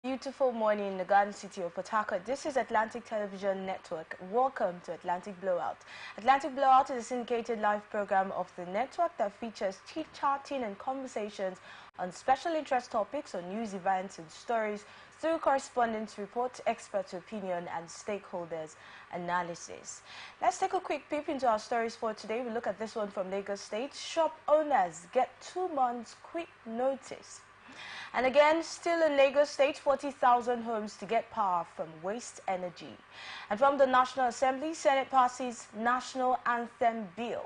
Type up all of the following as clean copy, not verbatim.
Beautiful morning in the garden city of Port Harcourt. This is Atlantic Television Network. Welcome to Atlantic Blowout. Atlantic Blowout is a syndicated live program of the network that features chit-chatting and conversations on special interest topics on news events and stories through correspondence reports, expert opinion and stakeholders analysis. Let's take a quick peep into our stories for today. We look at this one from Lagos State. Shop owners get 2 months quick notice. And again, still in Lagos State, 40,000 homes to get power from waste energy. And from the National Assembly, Senate passes National Anthem Bill.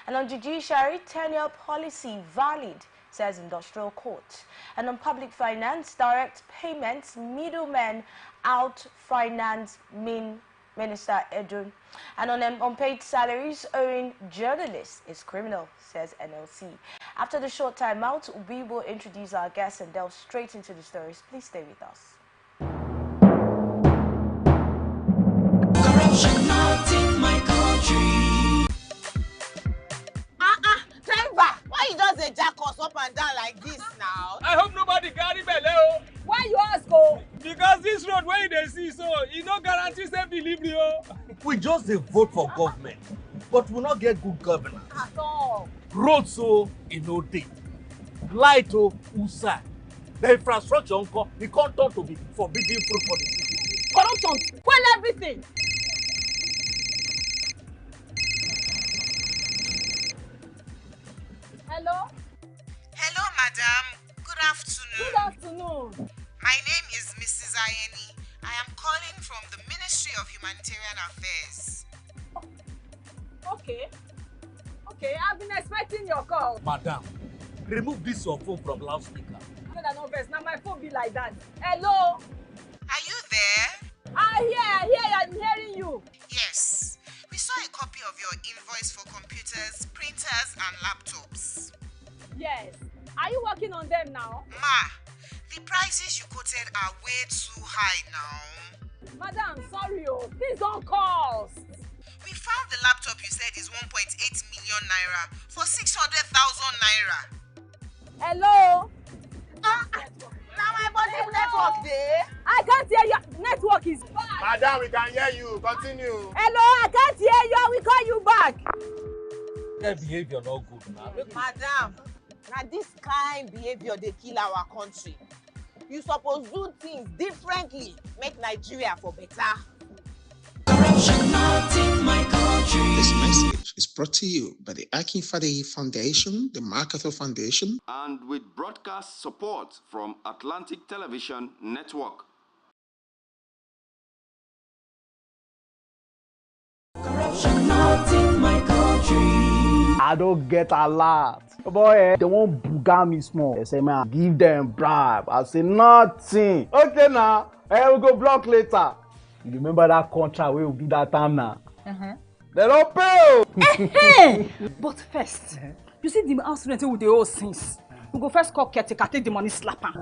And on judiciary, tenure policy valid, says Industrial Court. And on public finance, direct payments, middlemen out finance Minister Edun. And on unpaid salaries owing journalists is criminal, says NLC. After the short time out, we will introduce our guests and delve straight into the stories. Please stay with us. Corruption not in my country. Driver, why you just jack us up and down like this now? I hope nobody carry belle. Why you ask go? Because this road where they see so, it no guarantee safe delivery. We just vote for government, but we not get good governance. At all. Road so no date. Light usa. The infrastructure it can't turn to be forbidden fruit for the city. Corruption, well everything. Hello? Hello, madam. Good afternoon. Good afternoon. My name is Mrs. Ayeni. I am calling from the Ministry of Humanitarian Affairs. Okay, I've been expecting your call. Madam, remove this your phone from loudspeaker. Now my phone be like that. Hello? Are you there? I hear, I'm hearing you. Yes. We saw a copy of your invoice for computers, printers, and laptops. Yes. Are you working on them now? Ma, the prices you quoted are way too high now. Madam, sorry, please don't cost. We found the laptop you said is 1.8 million naira for 600,000 naira. Hello? Now my body network there. I can't hear you. Network is bad. Madam, we can hear you. Continue. Hello, I can't hear you. I will call you back. Their behavior not good now. Madam, now this kind behavior they kill our country. You suppose do things differently. Make Nigeria for better. Corruption not in my country. This message is brought to you by the Akin Fadeyi Foundation, the MacArthur Foundation, and with broadcast support from Atlantic Television Network. Corruption not in my country. I don't get a lot. Boy, they won't booga me small. They say, man, give them bribe. I say, nothing. Okay, now, we'll go block later. You remember that contract we will do that time now? They don't pay. But first, you see the house rent with the old things. We go first call caretaker, take the money, slap him.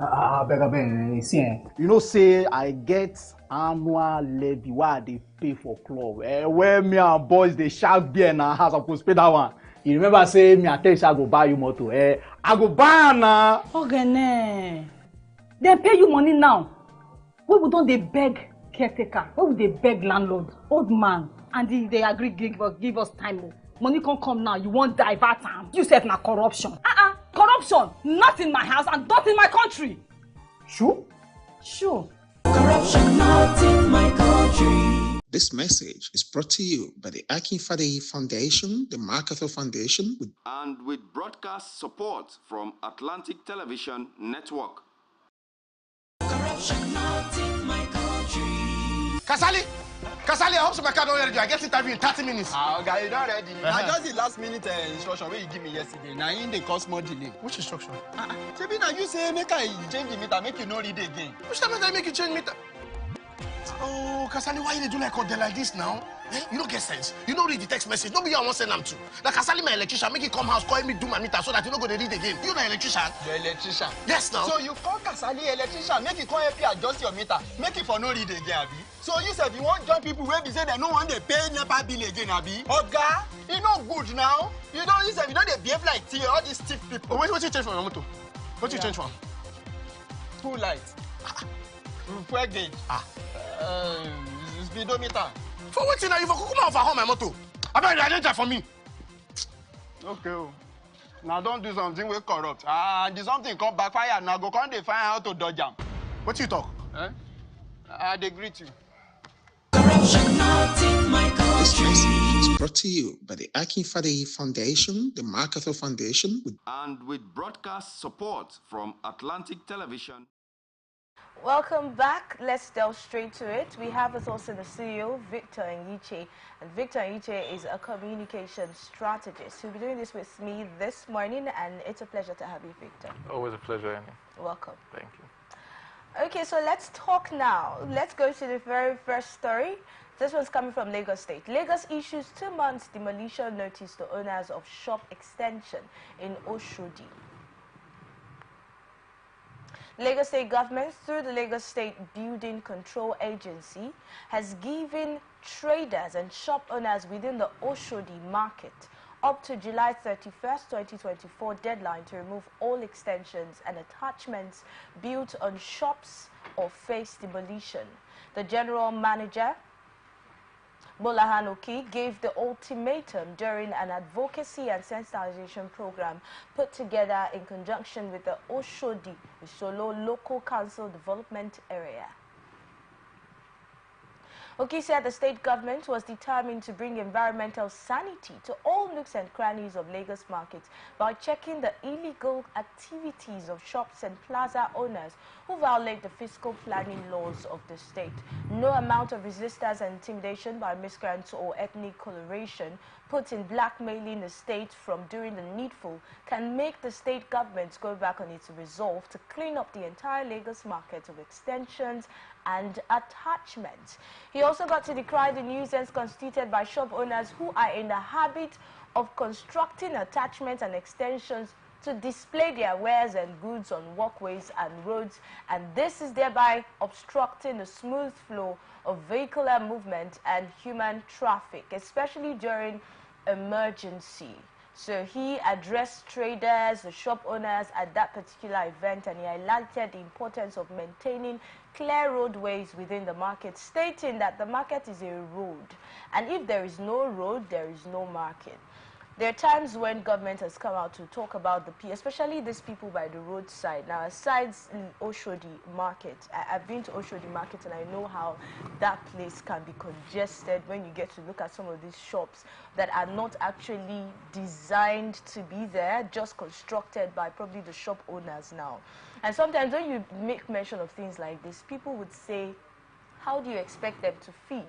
Beg, see, you know, say I get annual levy why they pay for club. Where me and boys they shark beer in our house, I could pay that one. You remember say me I tell you I go buy you motor. I go buy now. Okay, they pay you money now. We don't they beg caretaker? Why would they beg landlord, old man, and they agree give us time? Money can't come now. You won't divert time. You said na corruption. Corruption, not in my house and not in my country. Sure. Corruption not in my country. This message is brought to you by the Akin Fadeyi Foundation, the MacArthur Foundation, and with broadcast support from Atlantic Television Network. Corruption not in my country. Kasali, I hope so my car don't ready. I get interview in 30 minutes. Okay, you don't ready. I just the last minute instruction where you give me yesterday. Now in the cause more delay. Which instruction? Maybe now you say make I change the meter, make you no read again. Which time I make you change meter? Oh, Kasali, why you do like this now? You don't get sense. You don't read the text message. Nobody I want send them to. Like Kasali, my electrician, make it come house, call me, do my meter so that you don't go to read again. You know electrician? The electrician? Yes, now. So you call Kasali electrician, make it come help you adjust your meter, make it for no read again, Abi. So you said you want join people where be say they no want they pay NEPA bill again, Abi. Oga, you know good now. You don't you said you know they behave like all these stiff people. Oh, wait, what you change from your motor? What you change from? Full light. fuel gauge. Speedometer. For what thing are you for Kukuma for home my motor? I bet you identify for me. Okay. Oh. Now don't do something we corrupt. And something come backfire. Now go come they find how to dodge them. What you talk? Eh? I agree to you. Corruption not in my This country. message is brought to you by the Akinfade Foundation, the MacArthur Foundation, And with broadcast support from Atlantic Television. Welcome back. Let's delve straight to it. We have with us in the studio Victor Nyiche, and Victor Nyiche is a communication strategist. He'll be doing this with me this morning, and it's a pleasure to have you, Victor. Always a pleasure, Annie. Welcome. Thank you. Okay, so let's talk now. Let's go to the very first story. This one's coming from Lagos State. Lagos issues 2 months demolition notice to owners of shop extension in Oshodi. Lagos State government, through the Lagos State Building Control Agency, has given traders and shop owners within the Oshodi market up to July 31st, 2024 deadline to remove all extensions and attachments built on shops or face demolition. The general manager, Bolahan Oki, gave the ultimatum during an advocacy and sensitization program put together in conjunction with the Oshodi Solo Local Council Development Area. Oki said the state government was determined to bring environmental sanity to all nooks and crannies of Lagos markets by checking the illegal activities of shops and plaza owners who violate the fiscal planning laws of the state. No amount of resistance and intimidation by miscreants or ethnic coloration put in blackmailing the state from doing the needful can make the state government go back on its resolve to clean up the entire Lagos market of extensions and attachments. He also got to decry the nuisance constituted by shop owners who are in the habit of constructing attachments and extensions to display their wares and goods on walkways and roads, and this is thereby obstructing the smooth flow of vehicular movement and human traffic, especially during emergency. So he addressed traders, the shop owners at that particular event, and he highlighted the importance of maintaining clear roadways within the market, stating that the market is a road, and if there is no road, there is no market. There are times when government has come out to talk about especially these people by the roadside. Now, aside Oshodi Market, I've been to Oshodi Market and I know how that place can be congested when you get to look at some of these shops that are not actually designed to be there, just constructed by probably the shop owners now. And sometimes when you make mention of things like this, people would say, how do you expect them to feed?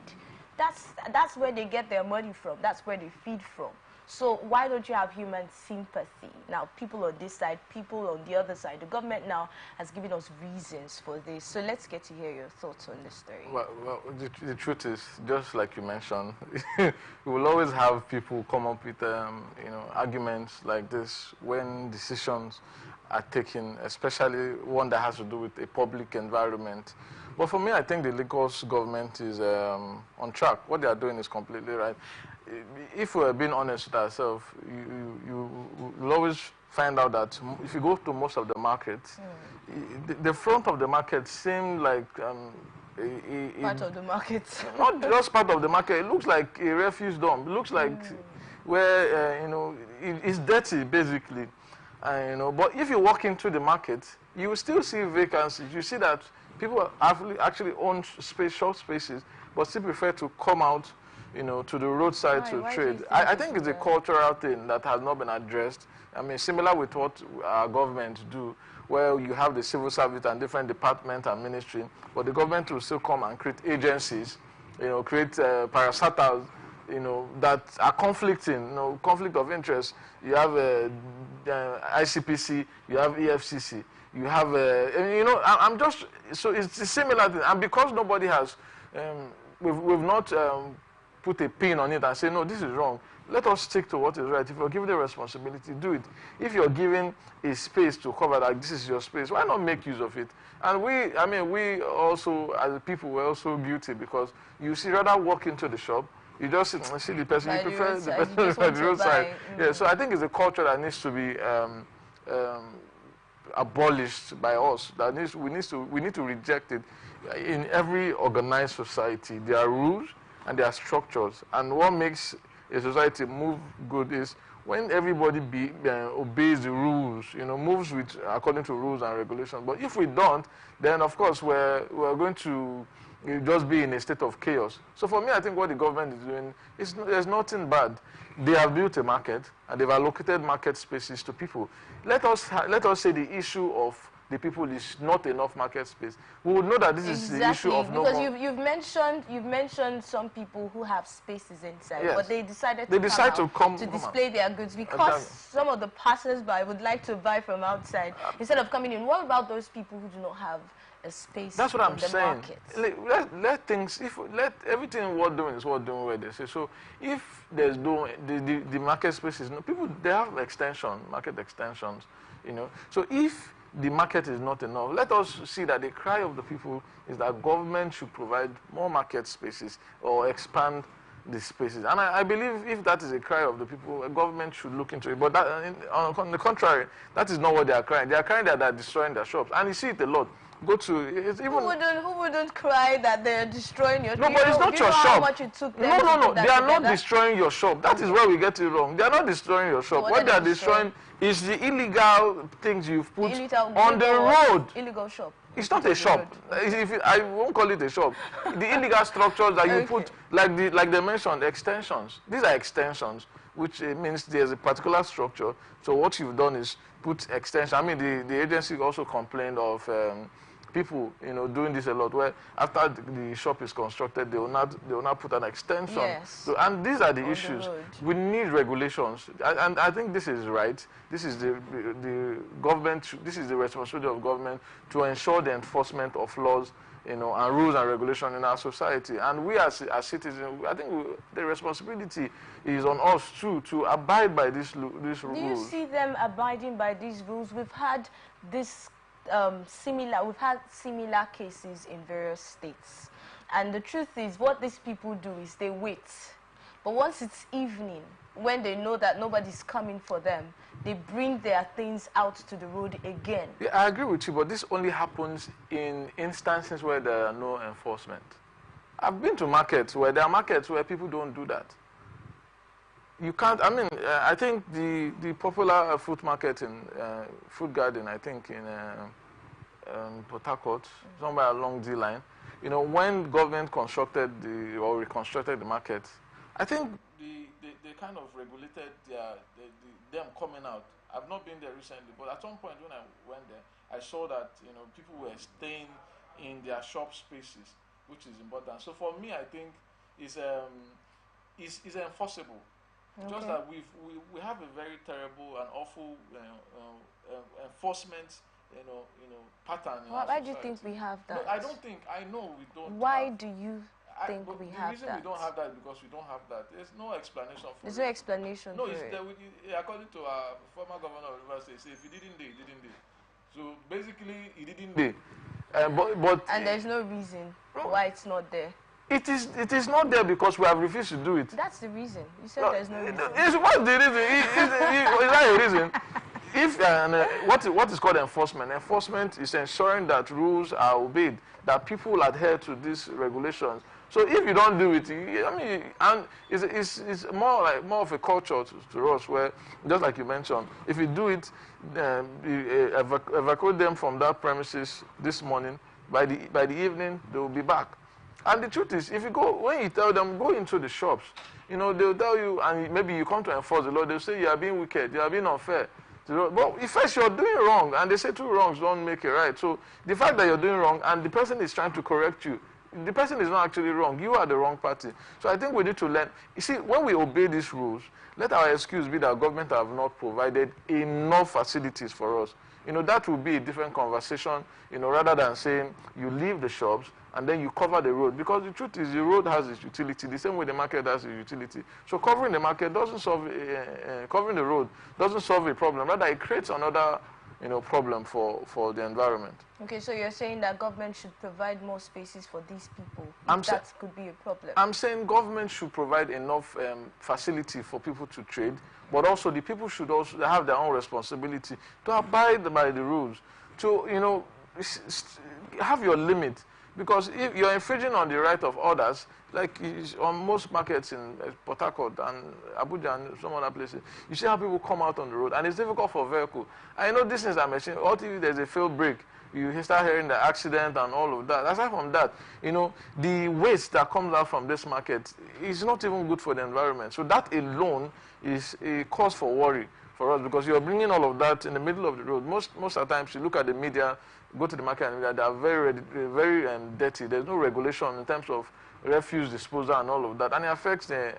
That's where they get their money from. That's where they feed from. So why don't you have human sympathy? Now, people on this side, people on the other side. The government now has given us reasons for this. So let's get to hear your thoughts on this story. Well, the truth is, just like you mentioned, we will always have people come up with arguments like this when decisions are taken, especially one that has to do with a public environment. But for me, I think the Lagos government is on track. What they are doing is completely right. If we're being honest with ourselves, you will always find out that if you go to most of the markets, the front of the market seems like part of the market. Not just part of the market. It looks like a refuse dump. It looks like where it's dirty basically. But if you walk into the market, you will still see vacancies. You see that people actually own shop spaces, but still prefer to come out to the roadside to trade. I think it's a cultural thing that has not been addressed. I mean, similar with what our government do, where you have the civil service and different departments and ministry, but the government will still come and create agencies, create parastatals, that are conflicting, conflict of interest. You have ICPC, you have EFCC, you have, I'm just, so it's a similar thing. And because nobody has, we've not put a pin on it and say, no, this is wrong. Let us stick to what is right. If you're given the responsibility, do it. If you're given a space to cover, like this is your space, why not make use of it? And we also, as a people, we're also guilty because you see, rather walk into the shop, you just see the person, you prefer the person by the roadside. Yeah, so I think it's a culture that needs to be abolished by us. We need to reject it. In every organized society, there are rules and there are structures. And what makes a society move good is when everybody obeys the rules, moves according to rules and regulations. But if we don't, then of course we're going to just be in a state of chaos. So for me, I think what the government is doing there's nothing bad. They have built a market and they've allocated market spaces to people. Let us say the issue of the people is not enough market space. We would know that this is the issue of no more. Because you've mentioned some people who have spaces inside, yes. but they decided to come to display their goods because some of the passers-by would like to buy from outside instead of coming in. What about those people who do not have a space? That's what I'm saying. Market? Let everything worth doing is worth doing where they say. So if there's the market spaces, people they have market extensions, So if the market is not enough, let us see that the cry of the people is that government should provide more market spaces or expand the spaces. And I believe if that is a cry of the people, a government should look into it. But on the contrary, that is not what they are crying. They are crying that they're destroying their shops. And you see it a lot. Go to it's even who wouldn't cry that they're destroying your no, but it's not your shop. How much it took them no. They are not destroying your shop. That is where we get it wrong. They are not destroying your shop. What they are destroying is the illegal things you've put on the road. Illegal shop. It's not a shop. I won't call it a shop. The illegal structures that you put, like they mentioned, extensions. These are extensions, which means there's a particular structure. So what you've done is put extension. I mean, the agency also complained of people, doing this a lot, where after the shop is constructed, they will not put an extension. Yes. So, and these are the issues. We need regulations, and I think this is right. This is the government. This is the responsibility of government to ensure the enforcement of laws, and rules and regulations in our society. And we as citizens, I think the responsibility is on us too to abide by these rules. Do you see them abiding by these rules? We've had this. We've had similar cases in various states, and the truth is what these people do is they wait, but once it's evening, when they know that nobody's coming for them, they bring their things out to the road again. Yeah, I agree with you, but this only happens in instances where there are no enforcement. I've been to markets where there are markets where people don't do that. You can't, I think the popular fruit market in Fruit Garden, I think in Port Harcourt, somewhere along the line, when government constructed or reconstructed the market, I think they kind of regulated them coming out. I've not been there recently, but at some point when I went there, I saw that people were staying in their shop spaces, which is important. So for me, I think it's enforceable. Okay. Just that we have a very terrible and awful enforcement, pattern. Why do you think we have that? No, I don't think. I know we don't. Why do you think we have that? The reason we don't have that is because we don't have that. There's no explanation for it. There's no explanation. No, according to our former governor of Rivers State, if he didn't do, he didn't do. So basically, he didn't do. And there's no reason why it's not there. It is not there because we have refused to do it. That's the reason. You said there's no reason. What's the reason? Is that a reason? If what is called enforcement? Enforcement is ensuring that rules are obeyed, that people adhere to these regulations. So if you don't do it, and it's more of a culture to us, where just like you mentioned, if you do it, you evacuate them from that premises this morning. By the evening, they will be back. And the truth is, when you tell them, go into the shops, they'll tell you, and maybe you come to enforce the law, they'll say you are being wicked, you are being unfair. But if first you're doing wrong, and they say two wrongs don't make it right. So the fact that you're doing wrong, and the person is trying to correct you, the person is not actually wrong. You are the wrong party. So I think we need to learn. You see, when we obey these rules, let our excuse be that government have not provided enough facilities for us. That will be a different conversation, rather than saying you leave the shops and then you cover the road. Because the truth is the road has its utility, the same way the market has its utility. So covering the market doesn't solve, covering the road doesn't solve a problem. Rather, it creates another problem for the environment. Okay, so you're saying that government should provide more spaces for these people. That could be a problem. I'm saying government should provide enough facility for people to trade, but also the people should also have their own responsibility to abide by the rules, to have your limit. Because if you're infringing on the right of others, like on most markets in Port Harcourt and Abuja and some other places, you see how people come out on the road, and it's difficult for vehicle. I know these things are machine. What if there's a failed brake? You start hearing the accident and all of that. Aside from that, the waste that comes out from this market is not even good for the environment. So that alone is a cause for worry for us, because you're bringing all of that in the middle of the road. Most of the times you look at the media, go to the market, and they are very dirty. There's no regulation in terms of refuse disposal and all of that, and it affects the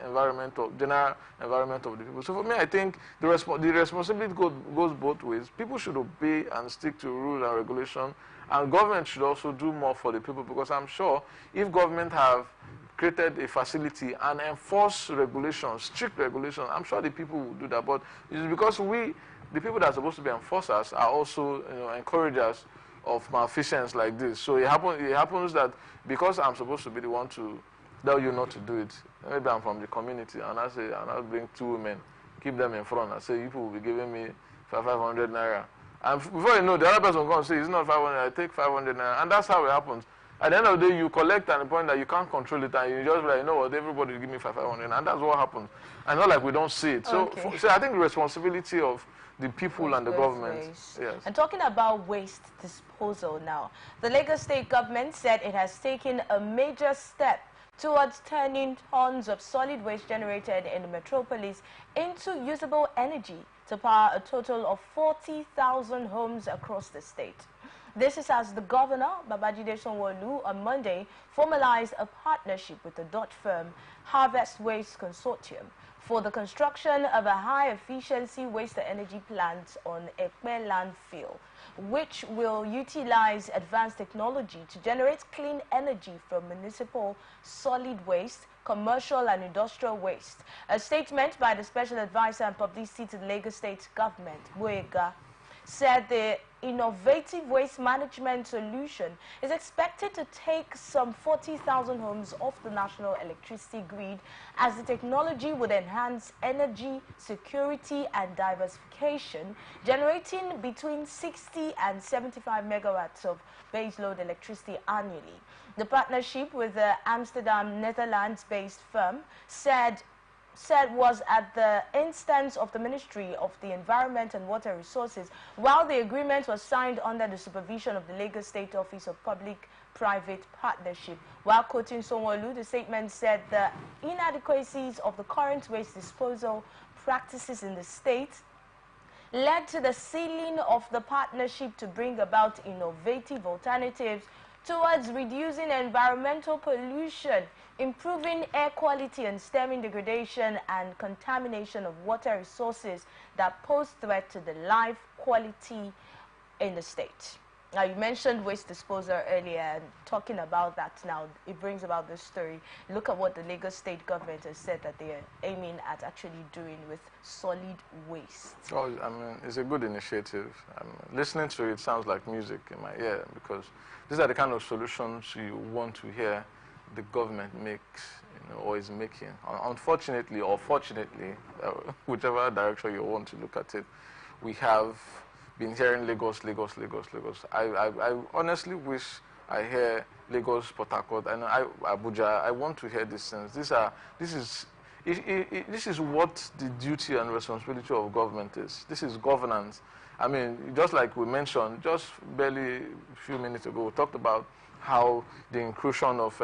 general environment of the people. So for me, I think the responsibility goes both ways. People should obey and stick to rules and regulation, and government should also do more for the people, because I'm sure if government have created a facility and enforce regulations, strict regulations, I'm sure the people will do that. But it's because the people that are supposed to be enforcers, are also encouragers of malfeasance like this. So it happens that because I'm supposed to be the one to tell you not to do it, maybe I'm from the community, and I'll bring 2 women, keep them in front, and say, you people will be giving me 500 naira. And before you know, the other person will come and say, it's not 500, I take 500 naira. And that's how it happens. At the end of the day, you collect at the point that you can't control it, and you just be like, you know what, everybody will give me 500, and that's what happens. And not like we don't see it. So, okay. So I think the responsibility of the people and the government. Yes. And talking about waste disposal now, the Lagos State government said it has taken a major step towards turning tons of solid waste generated in the metropolis into usable energy to power a total of 40,000 homes across the state. This is as the governor, Babajide Sanwo-Olu, on Monday formalized a partnership with the Dutch firm Harvest Waste Consortium for the construction of a high-efficiency waste-to-energy plant on Ekpe landfill, which will utilize advanced technology to generate clean energy from municipal solid waste, commercial and industrial waste. A statement by the Special Advisor and Publicity to the Lagos State Government, Boyega, said the innovative waste management solution is expected to take some 40,000 homes off the national electricity grid, as the technology would enhance energy security and diversification, generating between 60 and 75 megawatts of baseload electricity annually. The partnership with the Amsterdam, Netherlands-based firm said was at the instance of the Ministry of the Environment and Water Resources, while the agreement was signed under the supervision of the Lagos State Office of Public-Private Partnership. While quoting Sanwo-Olu, the statement said the inadequacies of the current waste disposal practices in the state led to the sealing of the partnership to bring about innovative alternatives towards reducing environmental pollution, improving air quality and stemming degradation and contamination of water resources that pose threat to the life quality in the state. Now, you mentioned waste disposal earlier, and talking about that now, it brings about this story. Look at what the Lagos State government has said that they are aiming at actually doing with solid waste. Oh, I mean, it's a good initiative. Listening to it sounds like music in my ear, because these are the kind of solutions you want to hear the government makes, or is making. Unfortunately, or fortunately, whichever direction you want to look at it, we have been hearing Lagos, Lagos, Lagos, Lagos. I honestly wish I hear Lagos, Port Harcourt, and Abuja. I want to hear these things. This is what the duty and responsibility of government is. This is governance. I mean, just like we mentioned, just barely a few minutes ago, we talked about how the inclusion of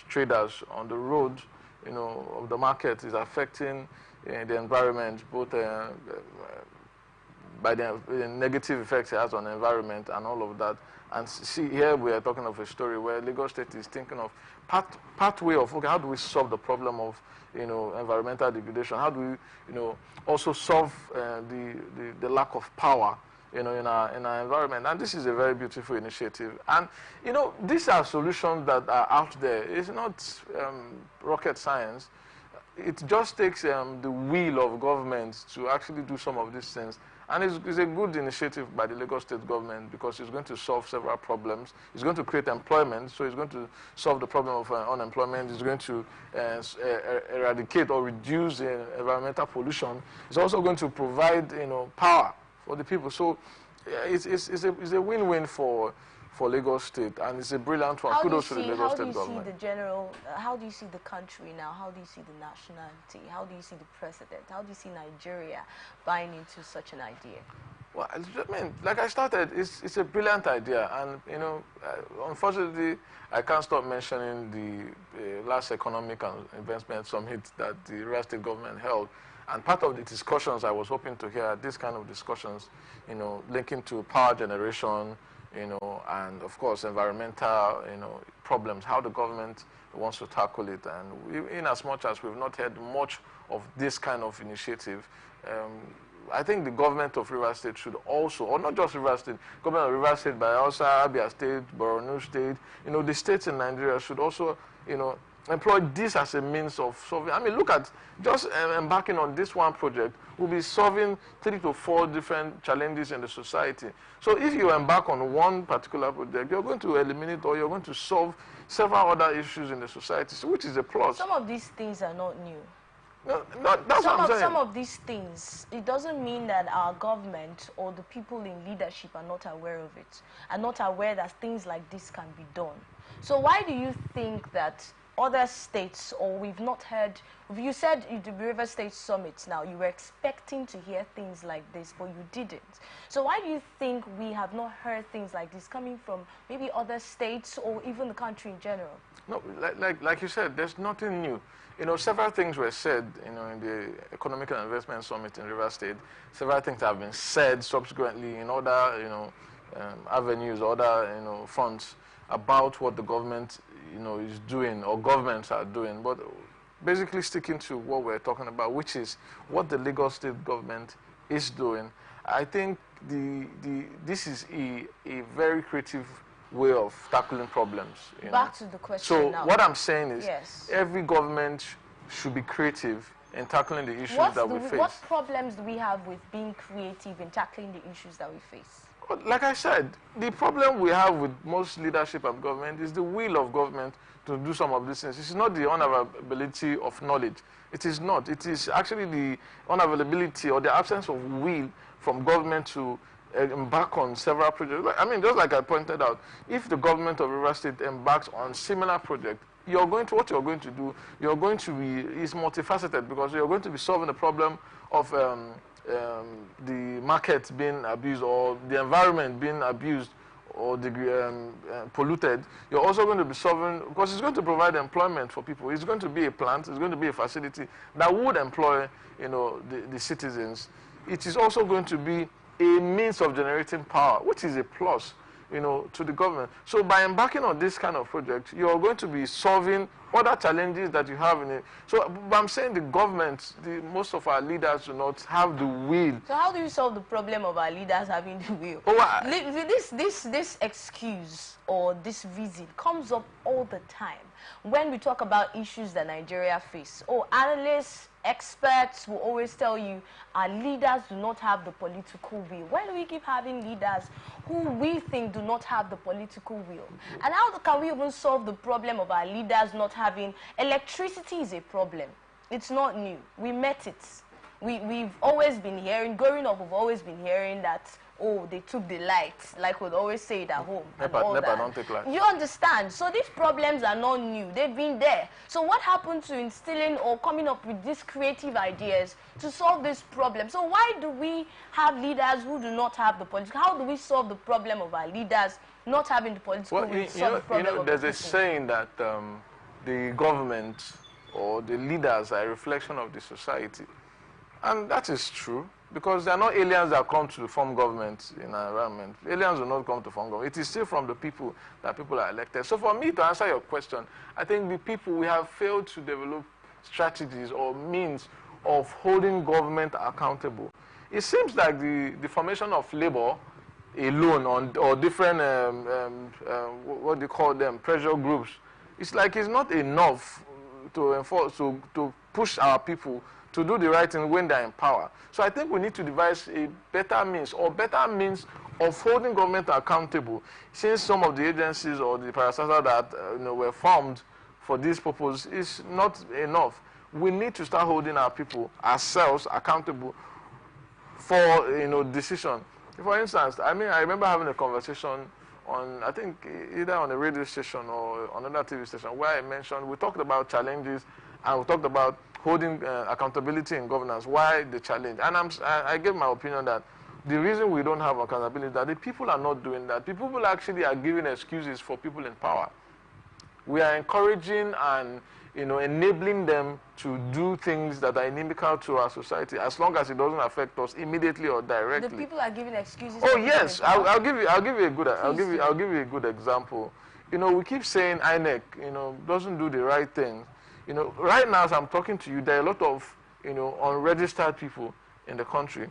traders on the road, of the market is affecting the environment, both by the negative effects it has on the environment and all of that. And see, here we are talking of a story where Lagos State is thinking of pathway of, okay, how do we solve the problem of, environmental degradation? How do we, also solve the lack of power, in our environment? And this is a very beautiful initiative. And, these are solutions that are out there. It's not rocket science. It just takes the will of government to actually do some of these things. And it's a good initiative by the Lagos State government because it's going to solve several problems. It's going to create employment, so it's going to solve the problem of unemployment. It's going to eradicate or reduce environmental pollution. It's also going to provide, power for the people. So it's a win-win for Lagos State, and it's a brilliant one. Kudos to the Lagos State government. How do you see the country now? How do you see the nationality? How do you see the president? How do you see Nigeria buying into such an idea? Well, I mean, like I started, it's a brilliant idea, and unfortunately, I can't stop mentioning the last economic and investment summit that the Rivers State government held. And part of the discussions I was hoping to hear, this kind of discussions, linking to power generation, and of course environmental, problems, how the government wants to tackle it. And in as much as we've not heard much of this kind of initiative, I think the government of Rivers State should also, or not just Rivers State, government of Rivers State, but also Abia State, Borno State, the states in Nigeria should also, employ this as a means of solving. I mean, look at just embarking on this one project will be solving 3 to 4 different challenges in the society. So if you embark on one particular project, you're going to eliminate or you're going to solve several other issues in the society, so which is a plus. Some of these things are not new. No, that's what I'm saying. Some of these things, it doesn't mean that our government or the people in leadership are not aware of it, are not aware that things like this can be done. So why do you think that other states, or we've not heard, you said the River State Summit now, you were expecting to hear things like this, but you didn't. So why do you think we have not heard things like this coming from maybe other states or even the country in general? No, like you said, there's nothing new. Several things were said, in the Economic and Investment Summit in River State. Several things have been said subsequently in other, avenues, other, fronts about what the government is doing or governments are doing, but basically sticking to what we're talking about, which is what the Lagos State government is doing. I think this is a very creative way of tackling problems. Back to the question so now. What I'm saying is, yes, every government should be creative in tackling the issues that we face. What problems do we have with being creative in tackling the issues that we face? Like I said, the problem we have with most leadership and government is the will of government to do some of these things. It's not the unavailability of knowledge. It is not. It is actually the unavailability or the absence of will from government to embark on several projects. I mean, just like I pointed out, if the government of River State embarks on similar projects, what you're going to do, is multifaceted, because you're going to be solving the problem of the market being abused or the environment being abused or polluted. You're also going to be solving, because it's going to provide employment for people. It's going to be a plant, it's going to be a facility that would employ, the citizens. It is also going to be a means of generating power, which is a plus, to the government. So by embarking on this kind of project, you're going to be solving other challenges that you have in it. So I'm saying the government, most of our leaders do not have the will. So how do you solve the problem of our leaders having the will? This excuse or this reason comes up all the time when we talk about issues that Nigeria face. Analysts, experts will always tell you our leaders do not have the political will. Why do we keep having leaders who we think do not have the political will? And how can we even solve the problem of our leaders not having electricity? Is a problem. It's not new. We met it. We've always been hearing, growing up, we've always been hearing that, oh, they took the lights, like we'd always say it at home. NEPA don't take lights. You understand? So these problems are not new. They've been there. So what happened to instilling or coming up with these creative ideas to solve this problem? So why do we have leaders who do not have the political? How do we solve the problem of our leaders not having the political will to solve the problem of there's the a saying that the government or the leaders are a reflection of the society. And that is true, because there are not aliens that come to form government in our environment. Aliens will not come to form government. It is still from the people that people are elected. So for me to answer your question, I think the people, we have failed to develop strategies or means of holding government accountable. It seems like the formation of labor alone or different, what do you call them, pressure groups, it's like it's not enough to enforce, to push our people to do the right thing when they're in power. So I think we need to devise a better means of holding government accountable, since some of the agencies or the parastatals that were formed for this purpose is not enough. We need to start holding our people, ourselves, accountable for decision. For instance, I remember having a conversation on, I think, either on a radio station or on another TV station, where we talked about challenges and we talked about holding accountability in governance, why the challenge. And I gave my opinion that the reason we don't have accountability is that the people are not doing that. The people actually are giving excuses for people in power. We are encouraging and enabling them to do things that are inimical to our society, as long as it doesn't affect us immediately or directly. The people are giving excuses. Oh yes, I'll give you a good example. We keep saying INEC, doesn't do the right thing. Right now as I'm talking to you, there are a lot of unregistered people in the country.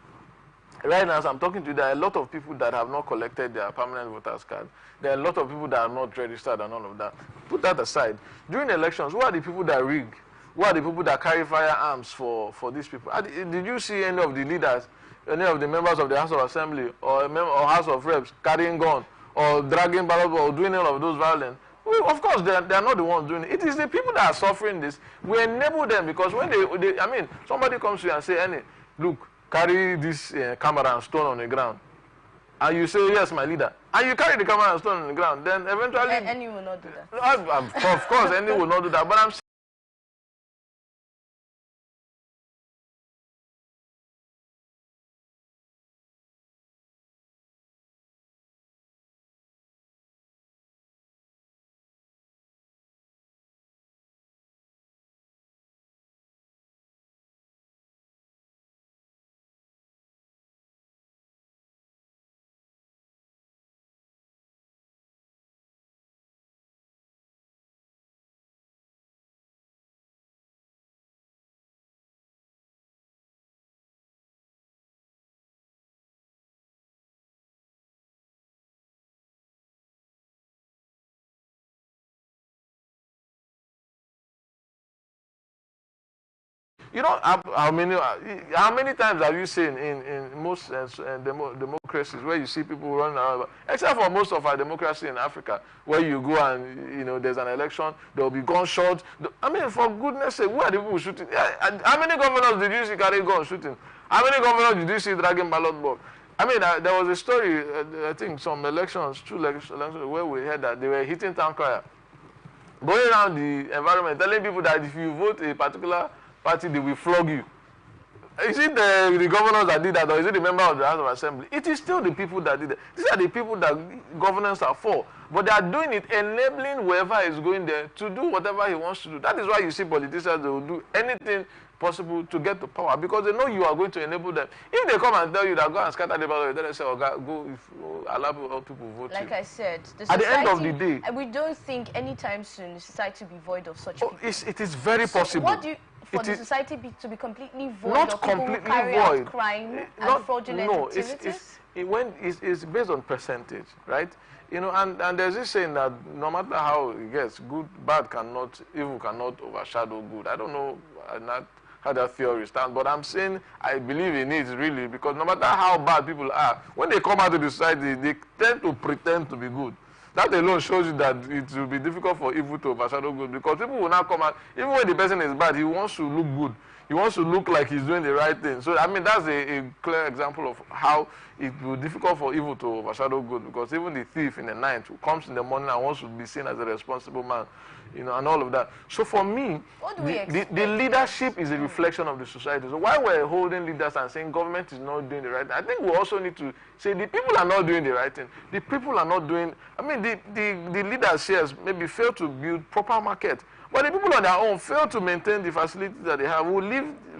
Right now as I'm talking to you, there are a lot of people that have not collected their permanent voters card. There are a lot of people that are not registered and all of that. Put that aside. During elections, who are the people that rig? Who are the people that carry firearms for these people? Did you see any of the leaders, any of the members of the House of Assembly or House of Reps carrying gun or dragging ballot or doing all of those violence? Well, of course, they are not the ones doing it. It is the people that are suffering this. We enable them, because when somebody comes to you and say, look, carry this camera and stone on the ground, and you say, yes, my leader, and you carry the camera and stone on the ground, then eventually... Any will not do that. Of course, any will not do that, but I'm how many times have you seen in most democracies where you see people running around, except for most of our democracy in Africa, where you go and there's an election, there will be gunshots. For goodness sake, who are the people shooting? How many governors did you see carrying guns shooting? How many governors did you see dragging ballot box? There was a story, I think two elections, where we heard that they were hitting town crier, going around the environment, telling people that if you vote a particular party, they will flog you. Is it the governors that did that, or is it the member of the House of Assembly? It is still the people that did it. These are the people that governance are for. But they are doing it, enabling whoever is going there to do whatever he wants to do. That is why you see politicians, they will do anything possible to get to power, because they know you are going to enable them. If they come and tell you that go and scatter the ballot, then they say, go allow people vote like you. I said, at the end of the day, we don't think anytime soon the society will be void of such people. It is very possible. What do you, for the society to be completely void not of people completely who carry void. out crime and fraudulent activities? It's based on percentage, right? And there's this saying that no matter how it gets, evil cannot overshadow good. I don't know how that theory stands, but I'm saying I believe in it really, because no matter how bad people are, when they come out to the society, they tend to pretend to be good. That alone shows you that it will be difficult for evil to overshadow good, because people will now come out, even when the person is bad, he wants to look good. He wants to look like he's doing the right thing. So, that's a clear example of how it will be difficult for evil to overshadow good, because even the thief in the night who comes in the morning and wants to be seen as a responsible man, and all of that. So for me, the leadership is a reflection of the society. So while we're holding leaders and saying government is not doing the right thing, I think we also need to say the people are not doing the right thing. The people are not doing, the leaders here maybe fail to build proper market. But the people on their own fail to maintain the facilities that they have.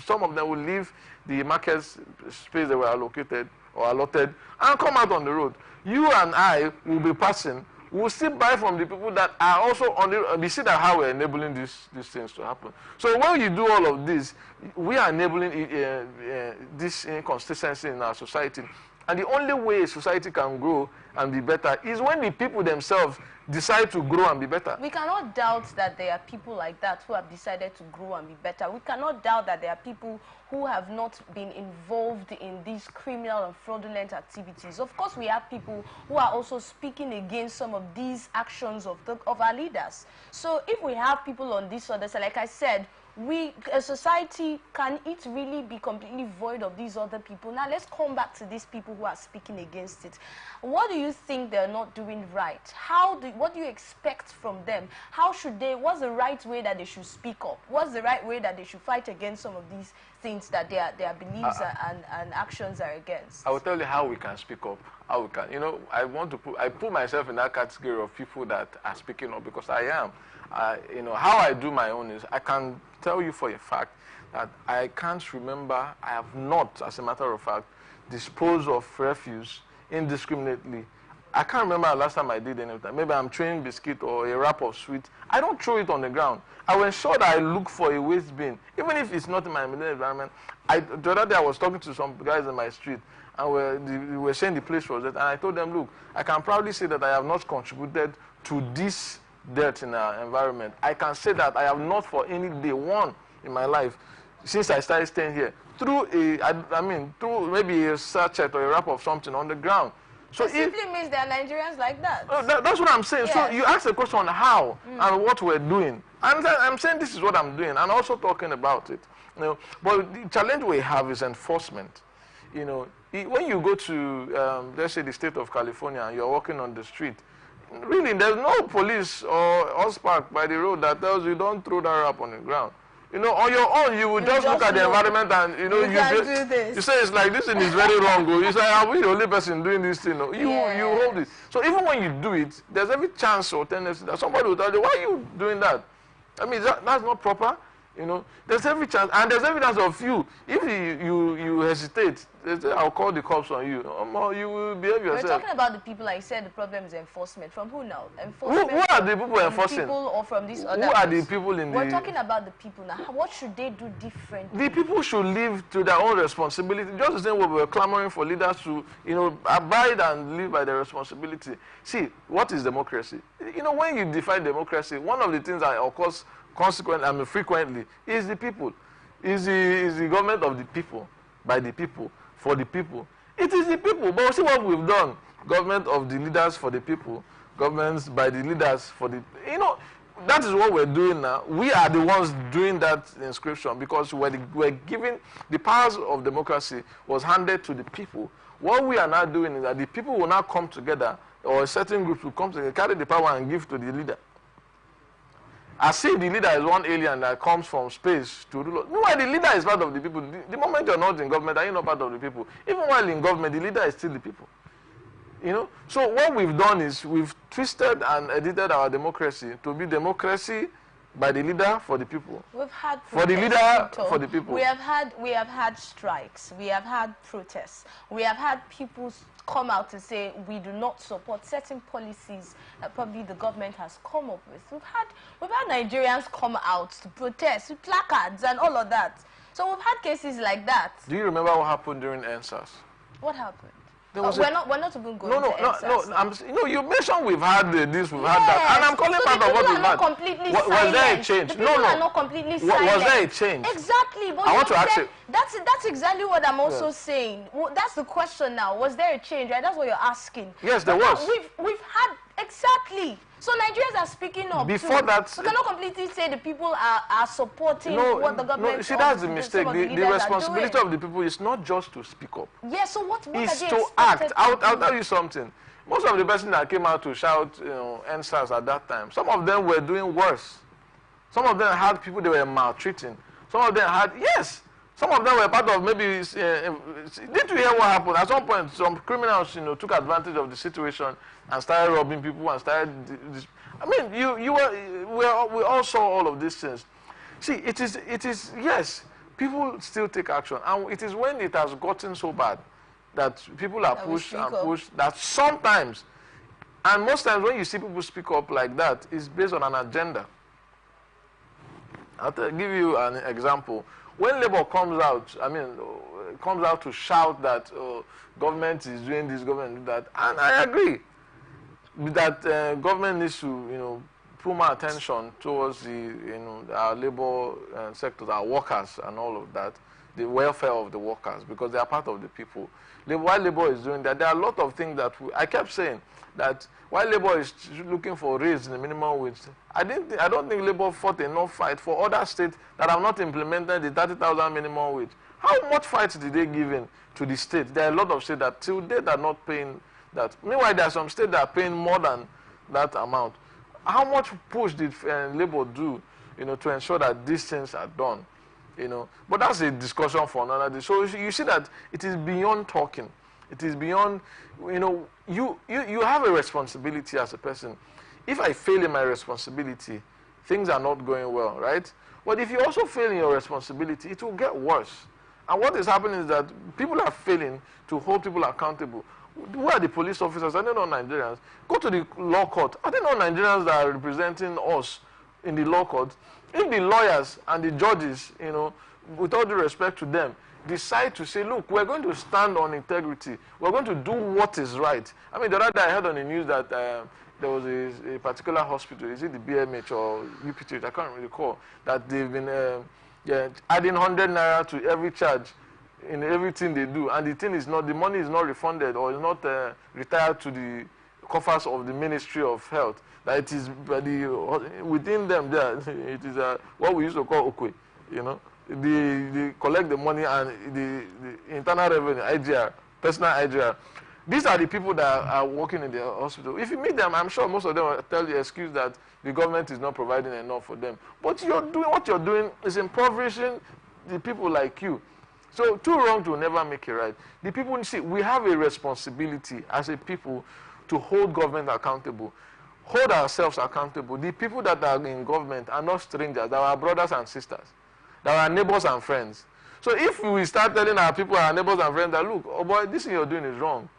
Some of them will leave the market space they were allocated or allotted and come out on the road. You and I will be passing. We'll still buy from the people that are also on the. We see that how we're enabling these things to happen. So when you do all of this, we are enabling this inconsistency in our society. And the only way society can grow and be better is when the people themselves decide to grow and be better. We cannot doubt that there are people like that who have decided to grow and be better. We cannot doubt that there are people who have not been involved in these criminal and fraudulent activities. Of course, we have people who are also speaking against some of these actions of our leaders. So if we have people on this other side, like I said, a society, can it really be completely void of these other people? Now let's come back to these people who are speaking against it. What do you think they're not doing right? What do you expect from them? What's the right way that they should speak up? What's the right way that they should fight against some of these things that their beliefs and actions are against? I will tell you how we can speak up. How we can, I put myself in that category of people that are speaking up, because I am. How I do my own is, I can tell you for a fact that I can't remember, I have not, as a matter of fact, disposed of refuse indiscriminately. I can't remember the last time I did anything. Maybe I'm throwing biscuit or a wrap of sweet. I don't throw it on the ground. I will ensure that I look for a waste bin, even if it's not in my immediate environment. The other day I was talking to some guys in my street, and we were saying the place was that, and I told them, look, I can proudly say that I have not contributed to this dirt in our environment. I can say that I have not for any day one in my life since I started staying here through through maybe a sachet or a wrap of something on the ground. So it simply means there are Nigerians like that. That's what I'm saying. Yes. So you ask the question on how and what we're doing. And I'm saying this is what I'm doing, and also talking about it. But the challenge we have is enforcement. When you go to, let's say, the state of California, and you're walking on the street, really, there's no police or park by the road that tells you don't throw that wrap on the ground. On your own, you will just look at the environment and, you say it's like this thing is very wrong. You say, are we the only person doing this thing? You hold it. So even when you do it, there's every chance or tendency that somebody will tell you, why are you doing that? I mean, that's not proper. There's every chance, and there's evidence of you. If you hesitate, I'll call the cops on you. You will behave yourself. We're talking about the people, like you said, the problem is enforcement. From who now? Enforcement. Who are the people enforcing? People or from these other Who are the people in We're talking about the people now. What should they do differently? The people should live to their own responsibility. Just the same way we're clamoring for leaders to, abide and live by their responsibility. See, what is democracy? When you define democracy, one of the things that occurs frequently is the people. Is the government of the people, by the people, for the people. It is the people. But see what we've done. Government of the leaders for the people. Governments by the leaders for the... that is what we're doing now. We are the ones doing that inscription because we're giving... The powers of democracy was handed to the people. What we are now doing is that the people will now come together, or a certain group will come together, carry the power and give to the leader. As if the leader is one alien that comes from space to rule. No, the leader is part of the people. The moment you're not in government, are you not part of the people? Even while in government, the leader is still the people. So what we've done is we've twisted and edited our democracy to be democracy by the leader for the people. We've had for the leader for the people. We have had strikes. We have had protests. We have had people come out to say we do not support certain policies that probably the government has come up with. We've had Nigerians come out to protest with placards and all of that. So we've had cases like that. Do you remember what happened during NSAS? What happened? We're not even going to No, you mentioned we've had this, we've had that, and I'm calling part of what we've had. Was there a change? No. Are not completely silent. Was there a change? Exactly. But I want to ask you. That's exactly what I'm also saying. Well, that's the question now. Was there a change? Right? That's what you're asking. Yes, there was. We've had exactly. So Nigerians are speaking up. Before that, we cannot completely say the people are supporting what the government. No, see, that's the mistake. The responsibility of the people is not just to speak up. Yeah. So what is to act. I'll tell you something. Most of the person that came out to shout, NSAS at that time, some of them were doing worse. Some of them had people they were maltreating. Some of them had Some of them were part of maybe. Did you hear what happened? At some point, some criminals, took advantage of the situation and started robbing people and started. I mean, we all saw all of these things. See, it is yes, people still take action, and it is when it has gotten so bad that people are pushed and pushed that sometimes, and most times when you see people speak up like that, it's based on an agenda. I'll give you an example. when Labour comes out, I mean, comes out to shout that government is doing this, government doing that, and I agree that government needs to, put more attention towards the, our labor sectors, our workers, and all of that, the welfare of the workers, because they are part of the people. While Labour is doing that, there are a lot of things that I kept saying that while Labour is looking for raise in the minimum wage, I don't think Labour fought enough fight for other states that have not implemented the 30,000 minimum wage. How much fight did they give in to the state? There are a lot of states that till date are not paying that. Meanwhile, there are some states that are paying more than that amount. How much push did Labour do, to ensure that these things are done? But that's a discussion for another day. So you see that it is beyond talking. It is beyond, you have a responsibility as a person. If I fail in my responsibility, things are not going well, right? But if you also fail in your responsibility, it will get worse. And what is happening is that people are failing to hold people accountable. Who are the police officers? Are they not Nigerians? Go to the law court. Are they not Nigerians that are representing us in the law court? If the lawyers and the judges, with all due respect to them, decide to say, look, we're going to stand on integrity. We're going to do what is right. I mean, the other day I heard on the news that there was a particular hospital, is it the BMH or UPTH, I can't really recall, that they've been adding 100 naira to every charge in everything they do, and the money is not refunded or is not retired to the coffers of the Ministry of Health. That it is within them there, it is what we used to call okwe, they collect the money and the internal revenue, IGR, personal IGR. These are the people that are working in the hospital. If you meet them, I'm sure most of them will tell you excuse that the government is not providing enough for them. But what you're doing is impoverishing the people like you. So two wrongs will never make it right. The people, see, we have a responsibility as a people to hold government accountable, hold ourselves accountable. The people that are in government are not strangers. They are our brothers and sisters. They are our neighbors and friends. So if we start telling our people, our neighbors and friends that, look, oh boy, this thing you're doing is wrong.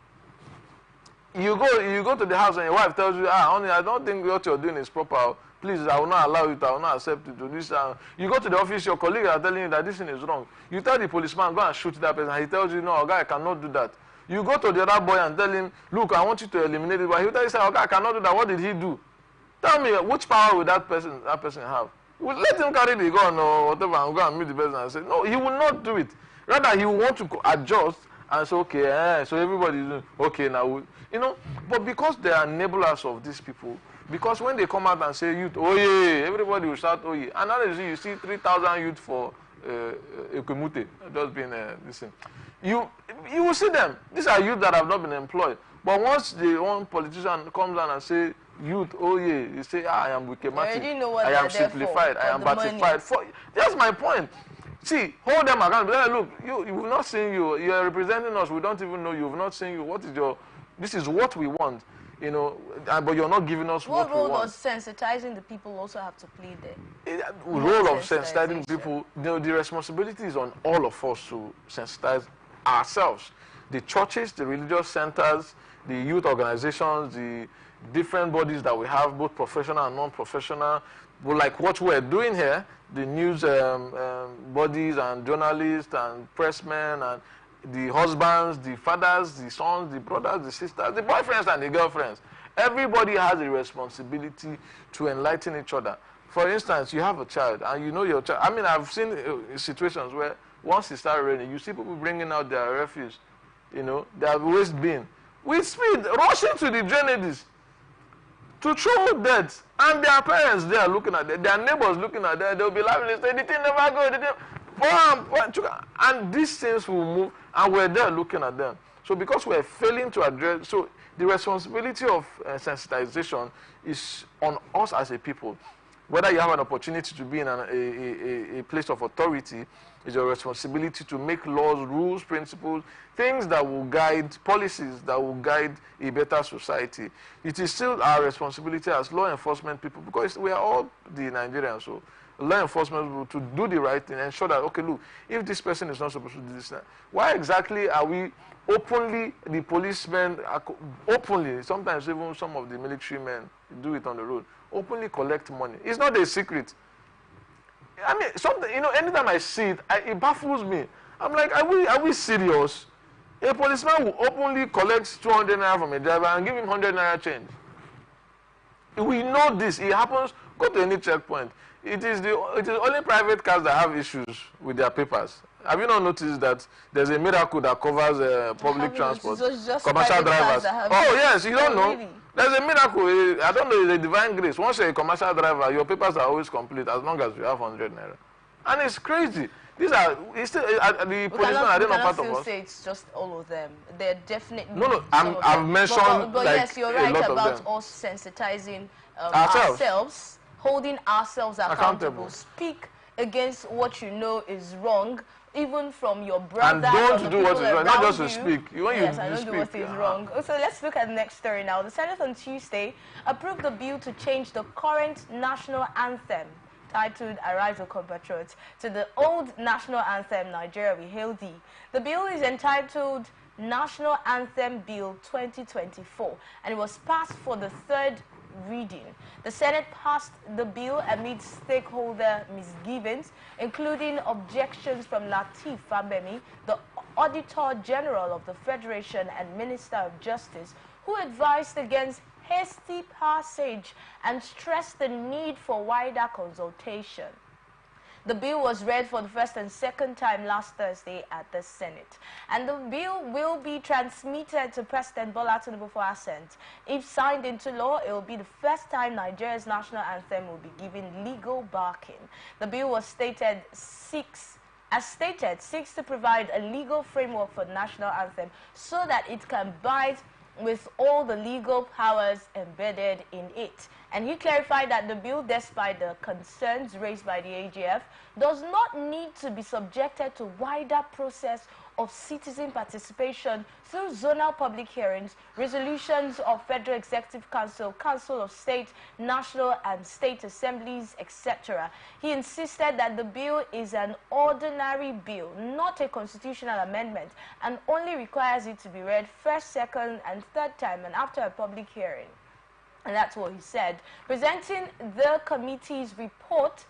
You go to the house and your wife tells you, honey, I don't think what you're doing is proper. Please, I will not allow it. I will not accept it. To this. You go to the office, your colleagues are telling you that this thing is wrong. You tell the policeman, go and shoot that person. He tells you, no, guy, I cannot do that. You go to the other boy and tell him, look, I want you to eliminate it. But he will tell you, okay, I cannot do that. What did he do? Tell me, which power will that person have? Well, let him carry the gun or whatever and go and meet the person and say, no, he will not do it. Rather, he will want to adjust and say, okay, so everybody is doing, okay, now, but because they are enablers of these people, because when they come out and say youth, oh yeah, everybody will shout, oh yeah. And now you see 3,000 youth for Ekwemute, just being listen. You will see them. These are youth that have not been employed. But once the one politician comes down and say youth, oh yeah, you say, I am wikematic, I am simplified, I am batified. That's my point. See, hold them accountable. Look, we've not seen you. You are representing us. We don't even know you. We've not seen you. This is what we want. But you're not giving us what we want. What role does sensitizing the people also have to play there? Role of sensitizing people, the responsibility is on all of us to sensitize ourselves. The churches, the religious centers, the youth organizations, the different bodies that we have, both professional and non-professional, like what we're doing here, the news bodies and journalists and pressmen and the husbands, the fathers, the sons, the brothers, the sisters, the boyfriends and the girlfriends. Everybody has a responsibility to enlighten each other. For instance, you have a child and you know your child. I mean, I've seen situations where once it starts raining, you see people bringing out their refuse, their waste bin, with speed, rushing to the drainages to throw dirt. And their parents, they are looking at them, their neighbors looking at them, they'll be laughing and say, the thing never go, and these things will move, and we're there looking at them. So because we're failing to address, so the responsibility of sensitization is on us as a people. Whether you have an opportunity to be in a place of authority, it's your responsibility to make laws, rules, principles, things that will guide policies, that will guide a better society. It is still our responsibility as law enforcement people, because we are all the Nigerians, so law enforcement people to do the right thing and ensure that, okay, look, if this person is not supposed to do this, why exactly are we openly, the policemen, openly, sometimes even some of the military men do it on the road, openly collect money? It's not a secret. I mean, something, you know, anytime I see it, it baffles me. I'm like, are we serious? A policeman will openly collect 200 naira from a driver and give him 100 naira change. We know this. It happens. Go to any checkpoint. It is only private cars that have issues with their papers. Have you not noticed that there's a miracle that covers public transport, commercial drivers? Oh yes, you don't know. Really? There's a miracle. I don't know. It's a divine grace. Once you're a commercial driver, your papers are always complete as long as you have 100 naira. And it's crazy. These are the policemen are they not part of us? Say it's just all of them. They're definitely no. I've mentioned but like yes, you're right about us sensitizing ourselves, holding ourselves accountable. Speak against what you know is wrong, even from your brother. And don't do what is wrong, not just to speak. Yes, I don't do what is wrong. So let's look at the next story now. The Senate on Tuesday approved the bill to change the current national anthem, titled Arise, O Compatriots, to the old national anthem, Nigeria We Hail Thee. The bill is entitled National Anthem Bill 2024 and it was passed for the third reading. The Senate passed the bill amid stakeholder misgivings, including objections from Lateef Fabemi, the Auditor General of the Federation and Minister of Justice, who advised against hasty passage and stressed the need for wider consultation. The bill was read for the first and second time last Thursday at the Senate, and the bill will be transmitted to President Bola Tinubu for assent. If signed into law, it will be the first time Nigeria's national anthem will be given legal backing. The bill was seeks to provide a legal framework for the national anthem so that it can bind with all the legal powers embedded in it. And he clarified that the bill, despite the concerns raised by the AGF, does not need to be subjected to wider process of citizen participation through zonal public hearings, resolutions of Federal Executive Council, Council of State, National and State Assemblies, etc. He insisted that the bill is an ordinary bill, not a constitutional amendment, and only requires it to be read first, second, and third time, and after a public hearing. And that's what he said. Presenting the committee's report,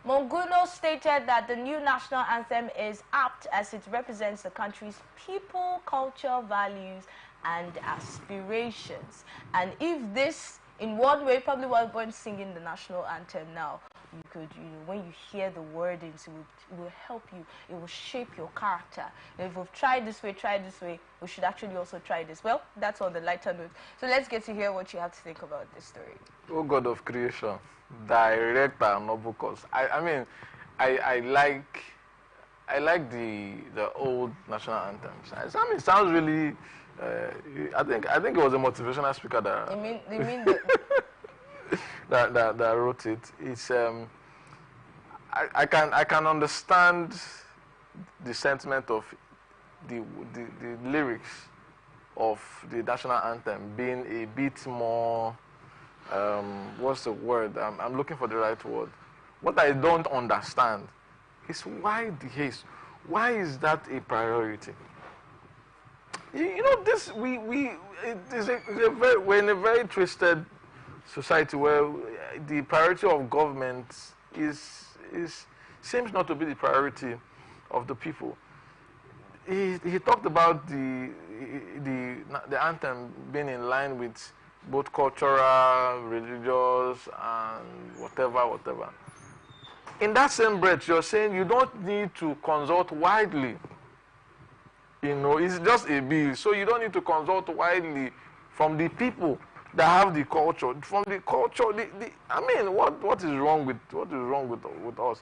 Monguno stated that the new national anthem is apt as it represents the country's people, culture, values, and aspirations. And if this, in one way, probably while going singing the national anthem now, you could, when you hear the wordings, it will help you. It will shape your character. And if we've tried this way, we should actually also try this. Well, that's on the lighter note. So let's get to hear what you have to think about this story. Oh God of creation, direct and noble cause. I mean, I like the old national anthems. I mean, it sounds really. I think it was a motivational speaker that. You mean the that wrote it. It's I can understand the sentiment of the lyrics of the national anthem being a bit more what's the word? I'm looking for the right word. What I don't understand is why the haste. Why is that a priority? You know, this we're in a very twisted society where the priority of government seems not to be the priority of the people. He talked about the anthem being in line with both cultural, religious, and whatever. In that same breath, you're saying you don't need to consult widely. You know, it's just a bill, so you don't need to consult widely from the people that have the culture. From the culture, I mean, what is wrong with us?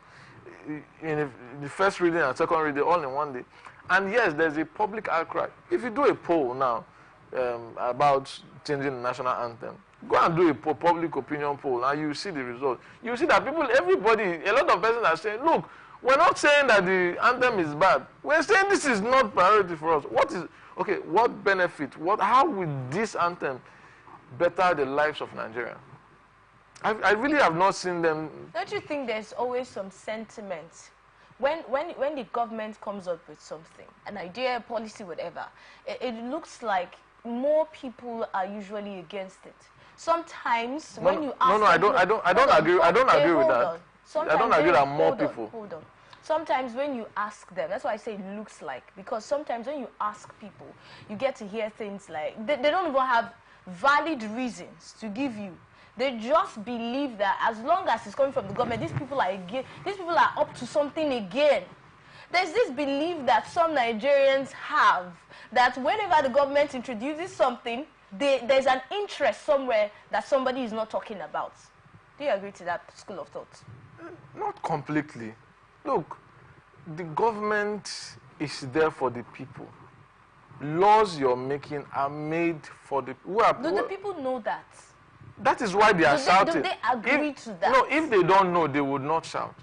In the first reading and second reading, all in one day. And yes, there's a public outcry. If you do a poll now about changing the national anthem, go and do a public opinion poll, and you see the result. You see that everybody, a lot of persons are saying, look, we're not saying that the anthem is bad. We're saying this is not priority for us. What benefit? How will this anthem better the lives of Nigeria? I really have not seen them. Don't you think there's always some sentiment when the government comes up with something, an idea, a policy, whatever? It looks like more people are usually against it. Sometimes when you ask, I don't agree with that. Sometimes I don't agree that more hold on, people. Hold on. Sometimes when you ask them, that's why I say it looks like, because sometimes when you ask people, you get to hear things like, they don't even have valid reasons to give you. They just believe that as long as it's coming from the government, these people are up to something again. There's this belief that some Nigerians have that whenever the government introduces something, there's an interest somewhere that somebody is not talking about. Do you agree to that school of thought? Not completely. Look, the government is there for the people. Laws you're making are made for the people. Do the people know that? That is why they are shouting. Do they agree to that? No, if they don't know, they would not shout.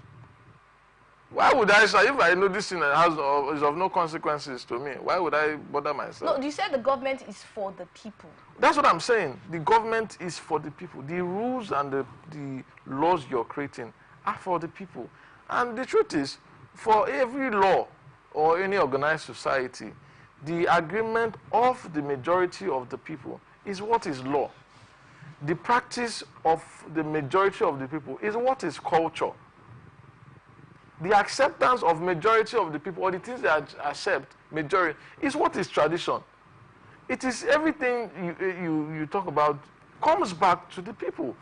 Why would I shout? If I know this thing is of no consequences to me, why would I bother myself? No, you said the government is for the people. That's what I'm saying. The government is for the people. The rules and the laws you're creating are for the people. And the truth is, for every law or any organized society, the agreement of the majority of the people is what is law. The practice of the majority of the people is what is culture. The acceptance of majority of the people, or the things they accept, majority, is what is tradition. It is everything you talk about comes back to the people.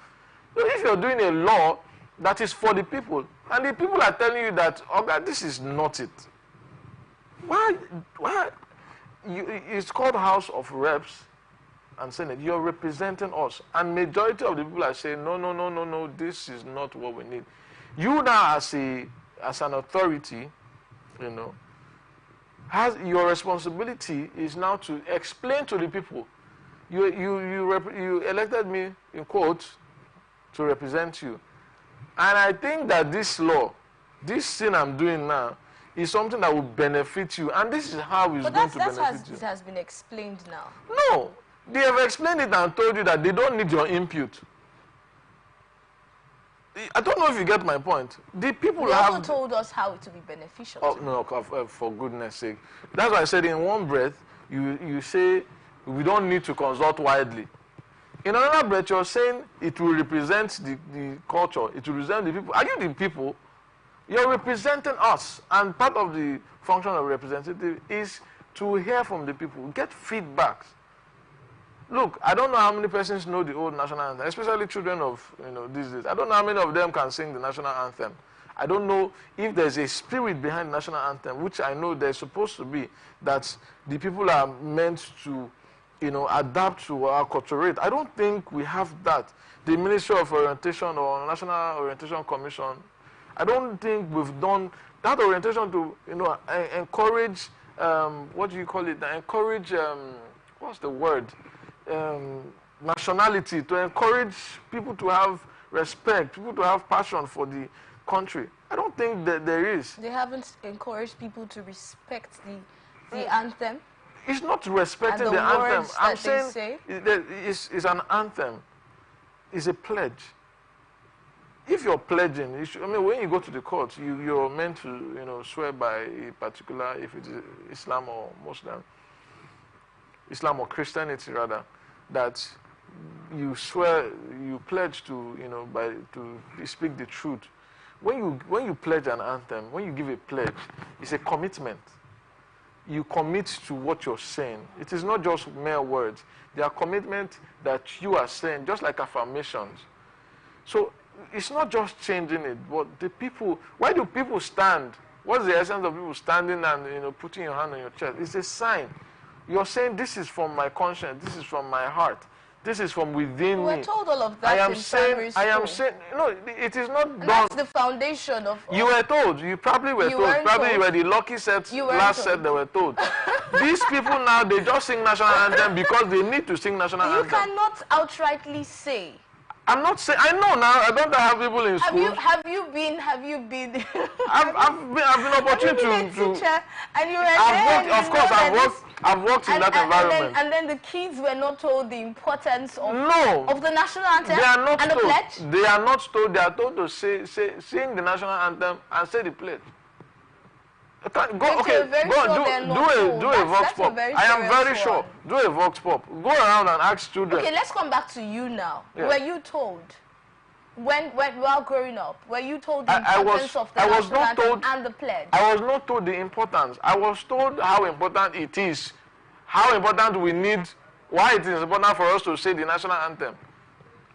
So if you're doing a law that is for the people, and the people are telling you that, okay, this is not it. Why? It's called House of Reps and Senate. You're representing us, and majority of the people are saying, no, this is not what we need. You now, as an authority, your responsibility is now to explain to the people. You elected me, in quotes, to represent you. And I think that this law, this thing I'm doing now, is something that will benefit you. And this is how it's going to benefit you. It has been explained now. No. They have explained it and told you that they don't need your input. I don't know if you get my point. The people They have... also told us how it will be beneficial. Oh, no, for goodness sake. That's why I said in one breath, you say we don't need to consult widely. In another breath, you're saying it will represent the culture. It will represent the people. Are you the people? You're representing us. And part of the function of representative is to hear from the people, get feedbacks. Look, I don't know how many persons know the old national anthem, especially children of these days. I don't know how many of them can sing the national anthem. I don't know if there's a spirit behind the national anthem, which I know there's supposed to be, that the people are meant to adapt to our culture. I don't think we have that. The Ministry of Orientation or National Orientation Commission, I don't think we've done that orientation to encourage, what do you call it? Encourage, what's the word? Nationality, to encourage people to have respect, people to have passion for the country. I don't think that there is. They haven't encouraged people to respect the anthem. It's not respecting the anthem. I'm saying it's an anthem. It's a pledge. If you're pledging, when you go to the court, you're meant to swear by a particular, if it's Islam or Muslim, Islam or Christianity rather, that you swear, you pledge to to speak the truth. When you pledge an anthem, when you give a pledge, it's a commitment. You commit to what you're saying. It is not just mere words. They are commitment that you are saying, just like affirmations. So it's not just changing it, but the people. Why do people stand? What's the essence of people standing and putting your hand on your chest? It's a sign. You're saying, this is from my conscience, this is from my heart, this is from within me. We were told all of that in primary school. I am saying, no, it is not done. That's the foundation of... You were told. You probably were told. Probably you were the lucky set, last set they were told. These people now, they just sing national anthem because they need to sing national anthem. You cannot outrightly say. I'm not saying, I know now, I don't have people in school. Have you been? I've been opportune to teacher, and you were I've worked in that environment. And then the kids were not told the importance of the national anthem. They are not and told. The pledge. They are not told. They are told to sing the national anthem and say the pledge. Do a vox pop. I am very sure. Do a vox pop. Go around and ask children. Okay, let's come back to you now. Yeah. Were you told? while growing up, were you told the importance of the national anthem and the pledge? I was not told the importance. I was told how important it is, how important we need, why it is important for us to say the national anthem.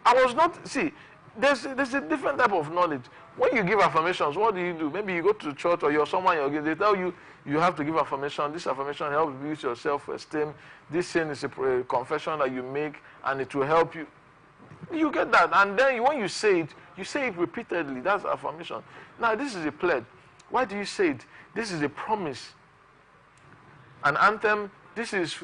I was not, see, there's a different type of knowledge. When you give affirmations, what do? Maybe you go to church or you're someone, they tell you, you have to give affirmation. This affirmation helps boost your self-esteem. This sin is a confession that you make, and it will help you. You get that, and then when you say it repeatedly. That's affirmation. Now, this is a pledge. Why do you say it? This is a promise. An anthem, this is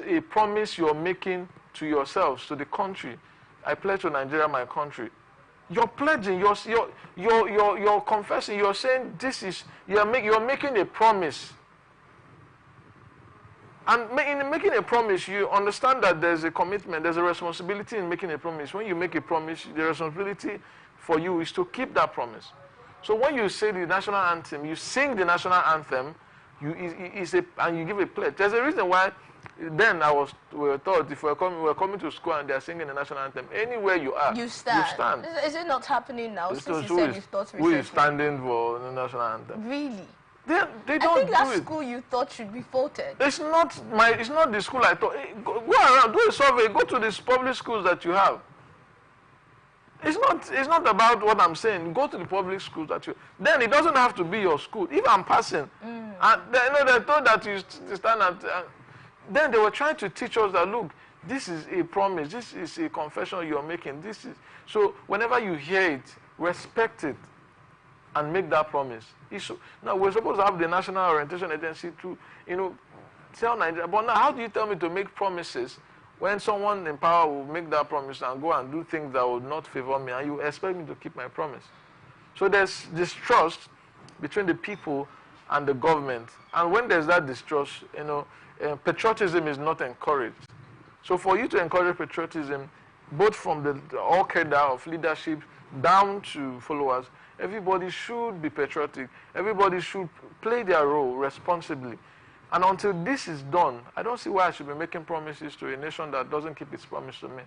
a promise you're making to yourselves, to the country. I pledge to Nigeria, my country. You're pledging, you're confessing, you're saying this is, you're making a promise. And in making a promise, you understand that there's a commitment, there's a responsibility in making a promise. When you make a promise, the responsibility for you is to keep that promise. So when you say the national anthem, you sing the national anthem, and you give a pledge. There's a reason why then we were taught if we're coming to school and they're singing the national anthem, anywhere you are, you stand. Is it not happening now? Since you said you thought recently. Who is standing for the national anthem? Really? They don't I think that school you thought should be voted. It's not the school I thought. Go around, do a survey, go to these public schools that you have. It's not about what I'm saying. Go to the public schools that you. Then it doesn't have to be your school. If I'm passing, and they thought that you stand at. Then they were trying to teach us that look, this is a promise, this is a confession you're making. So whenever you hear it, respect it, and make that promise. Now we're supposed to have the National Orientation Agency to, tell Nigeria. But now, how do you tell me to make promises when someone in power will make that promise and go and do things that will not favor me, and you expect me to keep my promise? So there's distrust between the people and the government, and when there's that distrust, patriotism is not encouraged. So for you to encourage patriotism, both from the all cadre of leadership down to followers, everybody should be patriotic. Everybody should play their role responsibly. And until this is done, I don't see why I should be making promises to a nation that doesn't keep its promise to me.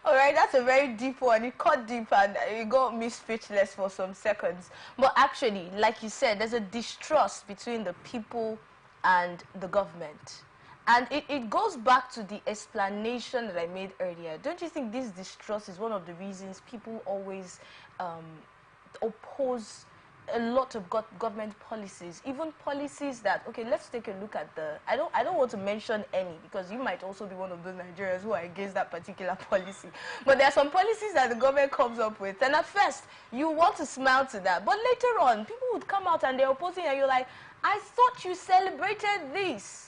All right, that's a very deep one. It cut deep and it got me speechless for some seconds. But actually, like you said, there's a distrust between the people and the government. And it goes back to the explanation that I made earlier. Don't you think this distrust is one of the reasons people always oppose a lot of government policies, even policies that, okay, let's take a look at I don't want to mention any, because you might also be one of those Nigerians who are against that particular policy. But there are some policies that the government comes up with, and at first, you want to smile to that. But later on, people would come out and they're opposing, and you're like, I thought you celebrated this.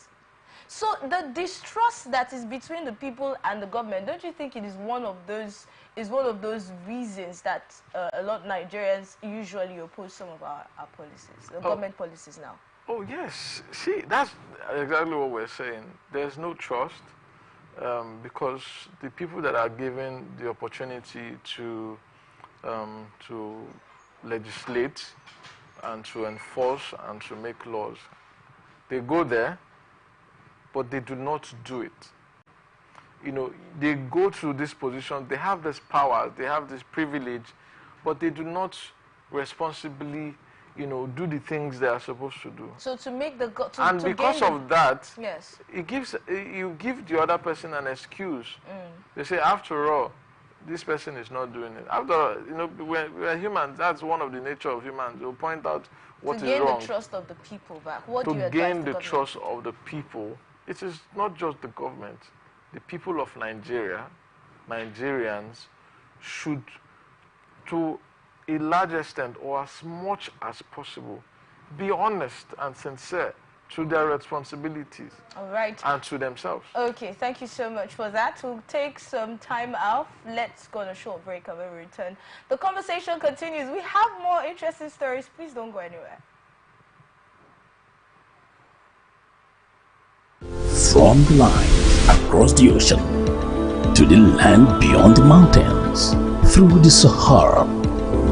So the distrust that is between the people and the government, don't you think it is one of those reasons that a lot of Nigerians usually oppose some of our policies, the government policies now? Oh, yes. See, that's exactly what we're saying. There's no trust because the people that are given the opportunity to legislate and to enforce and to make laws, they go there, but they do not do it. They go to this position, they have this power, they have this privilege, but they do not responsibly, do the things they are supposed to do. So to make the and because of that, yes, you give the other person an excuse. They say, after all, this person is not doing it. After all, we're humans. That's one of the nature of humans. They'll point out what is wrong. To gain the trust of the people back. What do you advise the government? To gain the trust of the people, it is not just the government. The people of Nigeria, Nigerians, should, to a large extent or as much as possible, be honest and sincere to their responsibilities. All right. And to themselves. Okay, thank you so much for that. We'll take some time off. Let's go on a short break and when we return, the conversation continues. We have more interesting stories. Please don't go anywhere. From the line across the ocean to the land beyond the mountains, through the Sahara,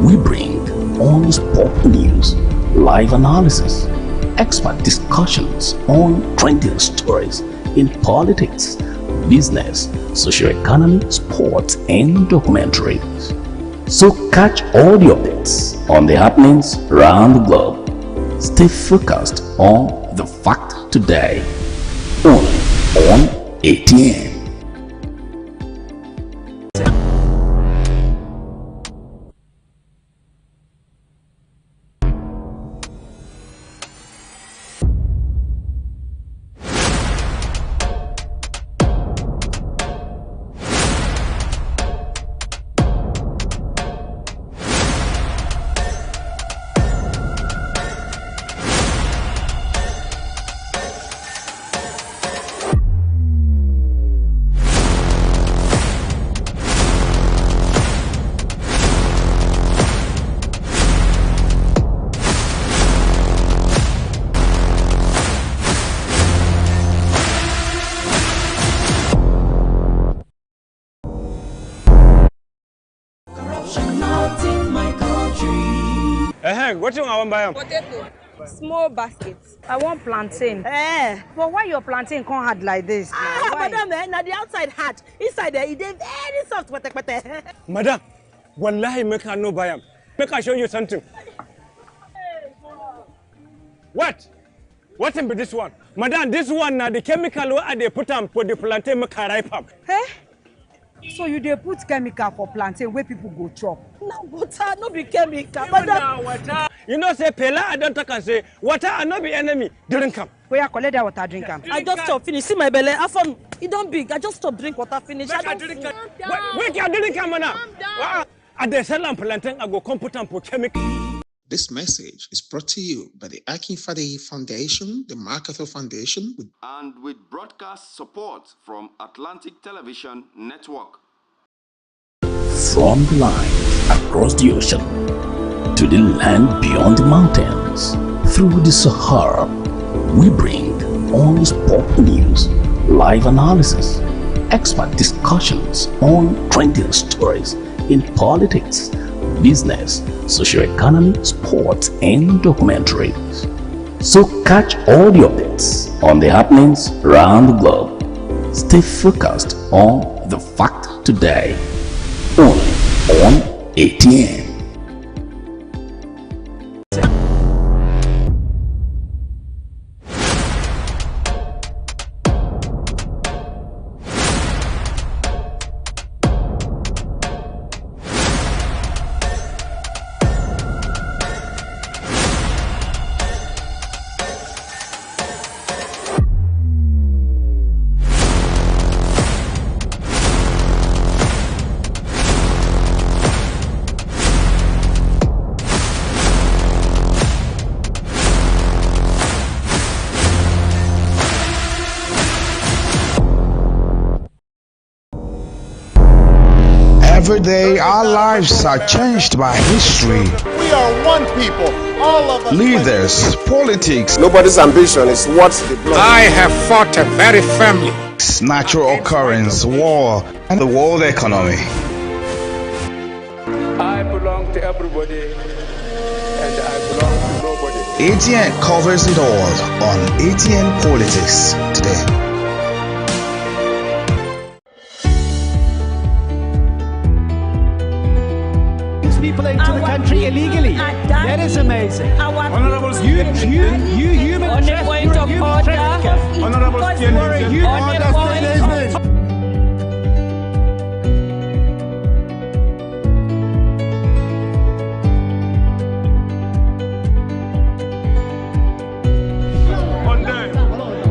we bring on-spot news, live analysis, expert discussions on trending stories in politics, business, socio-economy, sports, and documentaries. So catch all the updates on the happenings around the globe. Stay focused on the fact today, only on ATN. What you want to buy? Potato. Small baskets. I want plantain. But why your plantain can't hard like this? Madam, now the outside hard. Inside there, it is very soft. Madam, wallahi make her no buy them. Make her show you something. What? What in be this one? Madam, this one now the chemical where they put on for the plantain make her ripe up. So you dey put chemical for plantain where people go chop? No water, no be chemical. Water. You know say Pela I don't talk and say water and not be enemy. Drink am. Where you collect that water, drink am. I just stop finish. See my belly. After it don't big. I just stop drink water finish. Wait, can drink am now. At the sell am plantain I go come put am for chemical. This message is brought to you by the Akinfade Foundation, the MacArthur Foundation, and with broadcast support from Atlantic Television Network. From the line across the ocean to the land beyond the mountains, through the Sahara, we bring on sport news, live analysis, expert discussions on trending stories in politics, business, socio-economy, sports, and documentaries. So catch all the updates on the happenings around the globe. Stay focused on the fact today, only on ATN. Every day, our lives are changed by history. We are one people, all of us. Leaders, politics. Nobody's ambition is what the blood. I have fought very firmly. Natural occurrence, war, and the world economy. I belong to everybody, and I belong to nobody. ATN covers it all on ATN Politics today. People into the country illegally. That is amazing. Honourable you human trafficker. Honourable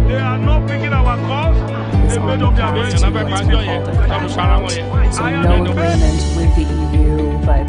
they are not picking our calls. They made up their minds. So no agreement with the EU, but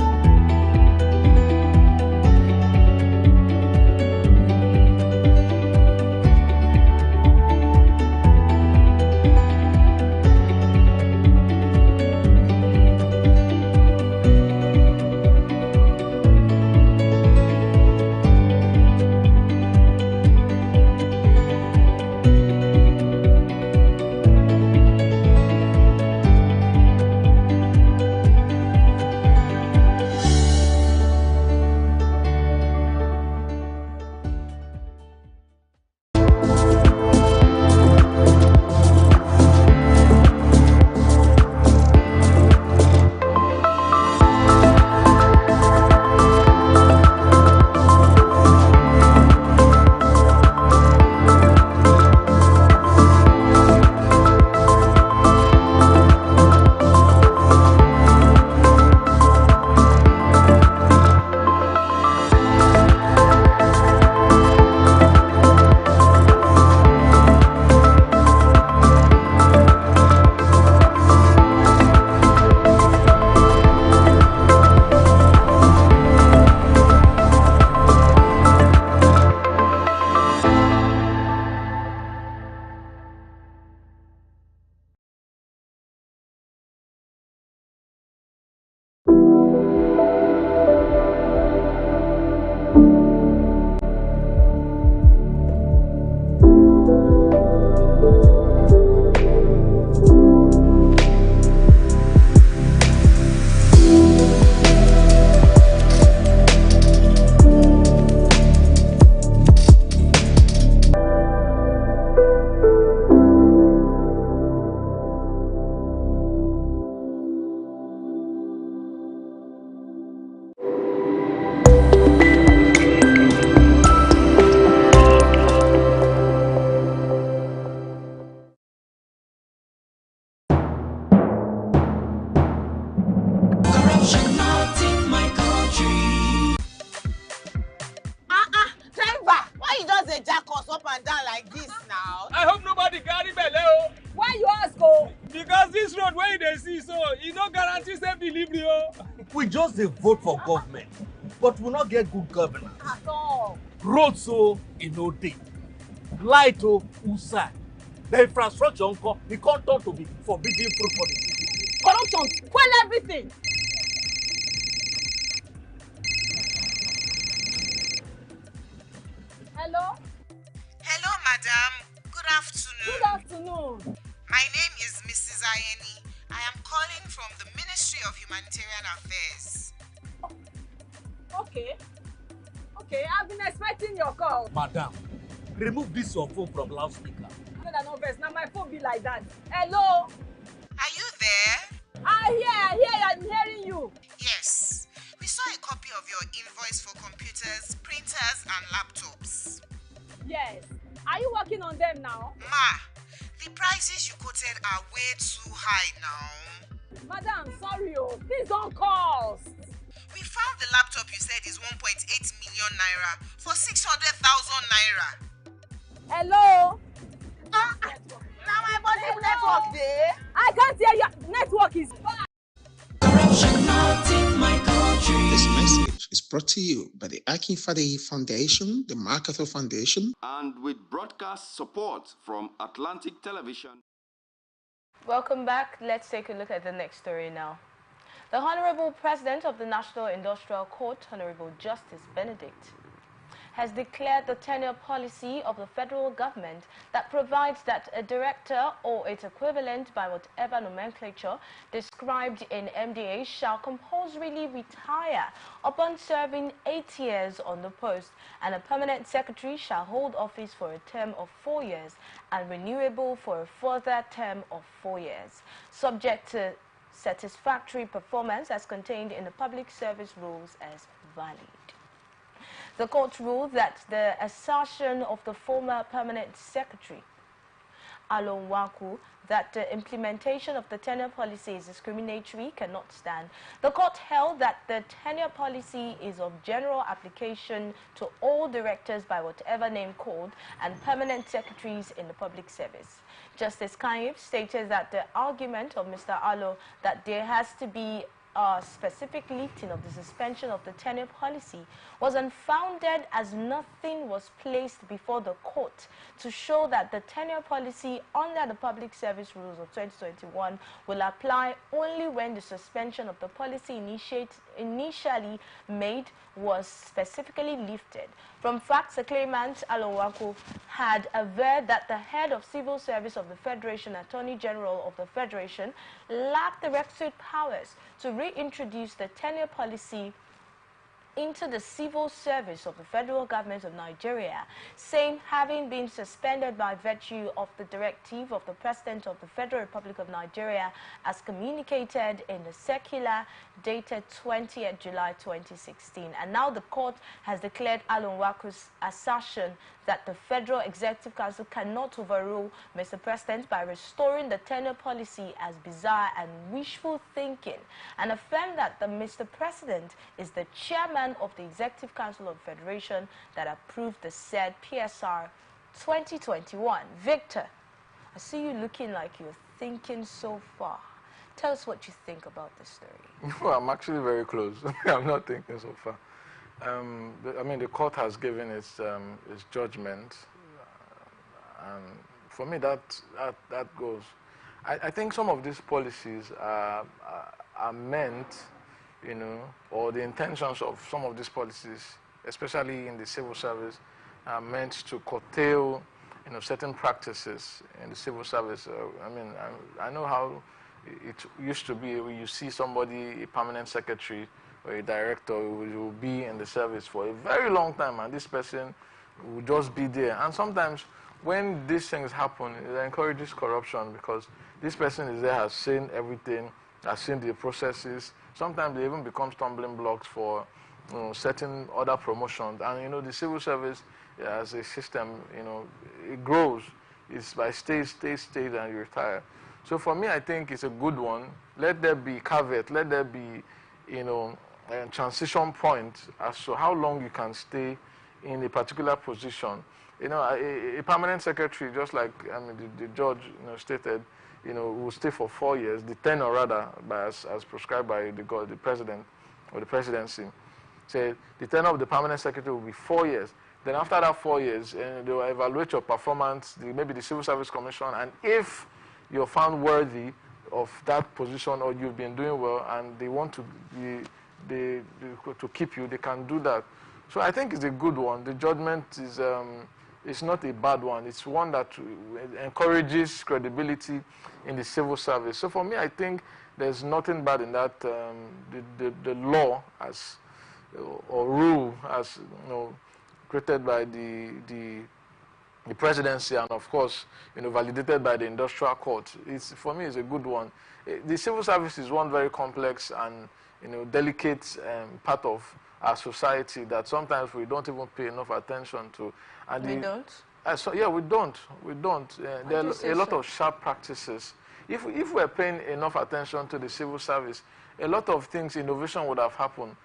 agree. We just dey vote for government, but we not get good governance. At all. Roads so no dey. Light usai. The infrastructure nko, e come turn to be forbidden fruit for the city. Corruption, quell everything. Hello? Hello, madam. Good afternoon. Good afternoon. My name is Mrs. Ayeni. I am calling from the Ministry of Humanitarian Affairs. Okay. Okay, I've been expecting your call. Madam, remove this your phone from loudspeaker. No vex, now my phone be like that. Hello? Are you there? I hear, I'm hearing you. Yes. We saw a copy of your invoice for computers, printers, and laptops. Yes. Are you working on them now? Ma, the prices you quoted are way too high now. Madam, sorry, please don't cost. We found the laptop you said is 1.8 million naira for 600,000 naira. Hello? Now my body network there. I can't hear you. Network is bad. Corruption not in my country. This message is brought to you by the Akin Fadehi Foundation, the MacArthur Foundation, and with broadcast support from Atlantic Television. Welcome back. Let's take a look at the next story now. The Honorable President of the National Industrial Court, Honorable Justice Benedict, has declared the tenure policy of the federal government that provides that a director or its equivalent by whatever nomenclature described in MDA shall compulsorily retire upon serving 8 years on the post, and a permanent secretary shall hold office for a term of 4 years and renewable for a further term of 4 years, subject to satisfactory performance as contained in the public service rules as valid. The court ruled that the assertion of the former permanent secretary, Alon Waku, that the implementation of the tenure policy is discriminatory cannot stand. The court held that the tenure policy is of general application to all directors by whatever name called and permanent secretaries in the public service. Justice Kaif stated that the argument of Mr. Alo that there has to be a specific lifting of the suspension of the tenure policy was unfounded, as nothing was placed before the court to show that the tenure policy under the public service rules of 2021 will apply only when the suspension of the policy initially made was specifically lifted. From facts, the claimant, Alowako, had averred that the head of civil service of the Federation, Attorney General of the Federation, lacked the requisite powers to reintroduce the tenure policy into the civil service of the federal government of Nigeria, same having been suspended by virtue of the directive of the President of the Federal Republic of Nigeria as communicated in the circular dated 20th July 2016. And now the court has declared Alon Waku's assertion that the Federal Executive Council cannot overrule Mr. President by restoring the tenure policy as bizarre and wishful thinking, and affirmed that the Mr. President is the chairman of the Executive Council of the Federation that approved the said PSR 2021. Victor, I see you looking like you're thinking so far. Tell us what you think about this story. Well, I'm actually very close. I'm not thinking so far. I mean, the court has given its judgment, and for me, that goes. I think some of these policies are meant, you know, or the intentions of some of these policies, especially in the civil service, are meant to curtail, you know, certain practices in the civil service. I mean, I know how it used to be when you see somebody, a permanent secretary or a director, who will be in the service for a very long time, and this person will just be there. And sometimes when these things happen, it encourages corruption, because this person is there, has seen everything, has seen the processes. Sometimes they even become stumbling blocks for, you know, certain other promotions. And, you know, the civil service as a system, you know, it grows. It's by stage, and you retire. So for me, I think it's a good one. Let there be caveat, let there be, you know, a transition point as to how long you can stay in a particular position. You know, a permanent secretary, just like, I mean, the judge, you know, stated, will stay for 4 years, the tenure rather, as prescribed by the president or the presidency. Say the tenure of the permanent secretary will be 4 years. Then after that 4 years, they will evaluate your performance, maybe the Civil Service Commission, and if you're found worthy of that position or you've been doing well and they want to to keep you, they can do that. So I think it's a good one. The judgment is it's not a bad one. It's one that encourages credibility in the civil service. So for me, I think there's nothing bad in that. The law as or rule as created by the presidency and of course validated by the industrial court. For me, it's a good one. The civil service is one very complex and delicate part of our society that sometimes we don't even pay enough attention to. And we don't? Yeah, we don't. We don't. There are a lot of sharp practices. If we're paying enough attention to the civil service, a lot of things, innovation would have happened.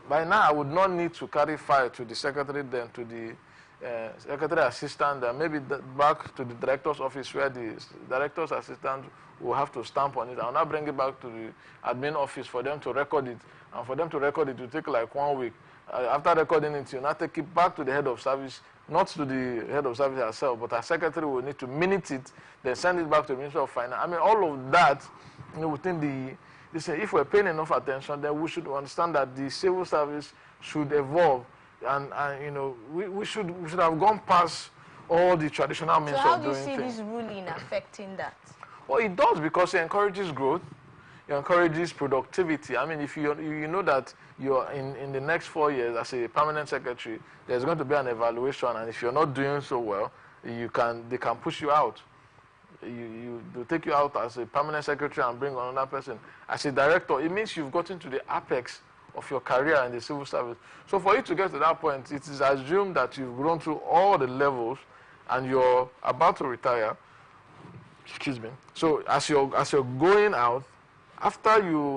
By now, I would not need to carry file to the secretary, then to the secretary assistant, then maybe back to the director's office where the director's assistant will have to stamp on it. I'll now bring it back to the admin office for them to record it. And for them to record it, it will take like 1 week. After recording it, you'll now take it back to the head of service, not to the head of service herself, but our secretary will need to minute it, then send it back to the Ministry of Finance. I mean, all of that, within if we're paying enough attention, then we should understand that the civil service should evolve, and we should have gone past all the traditional means of doing things. So how do you see this ruling affecting that? Well, it does, because it encourages growth, it encourages productivity. I mean, if you know that you're in the next 4 years as a permanent secretary, there's going to be an evaluation, and if you're not doing so well, they can push you out. They'll take you out as a permanent secretary and bring another person. As a director, it means you've gotten to the apex of your career in the civil service. So for you to get to that point, it is assumed that you've grown through all the levels and you're about to retire. Excuse me. So as you're going out, after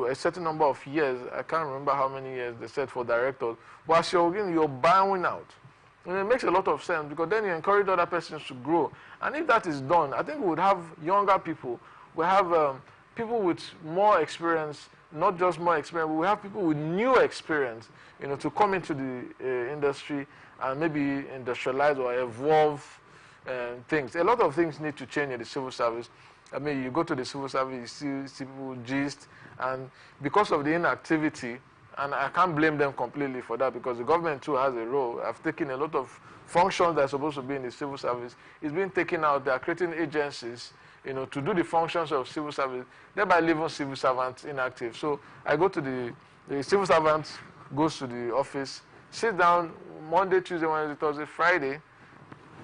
a certain number of years, I can't remember how many years they said for directors, but as you're bowing out. And it makes a lot of sense, because then you encourage other persons to grow. And if that is done, I think we would have younger people. We have people with more experience, not just more experience, but we have people with new experience, to come into the industry and maybe industrialize or evolve things. A lot of things need to change in the civil service. I mean, you go to the civil service, you see people gist, and because of the inactivity, and I can't blame them completely for that, because the government too has a role. I've taken a lot of functions that are supposed to be in the civil service. It's been taken out. They are creating agencies, to do the functions of civil service, thereby leaving civil servants inactive. So I go to the civil servant goes to the office, sit down Monday, Tuesday, Wednesday, Thursday, Friday.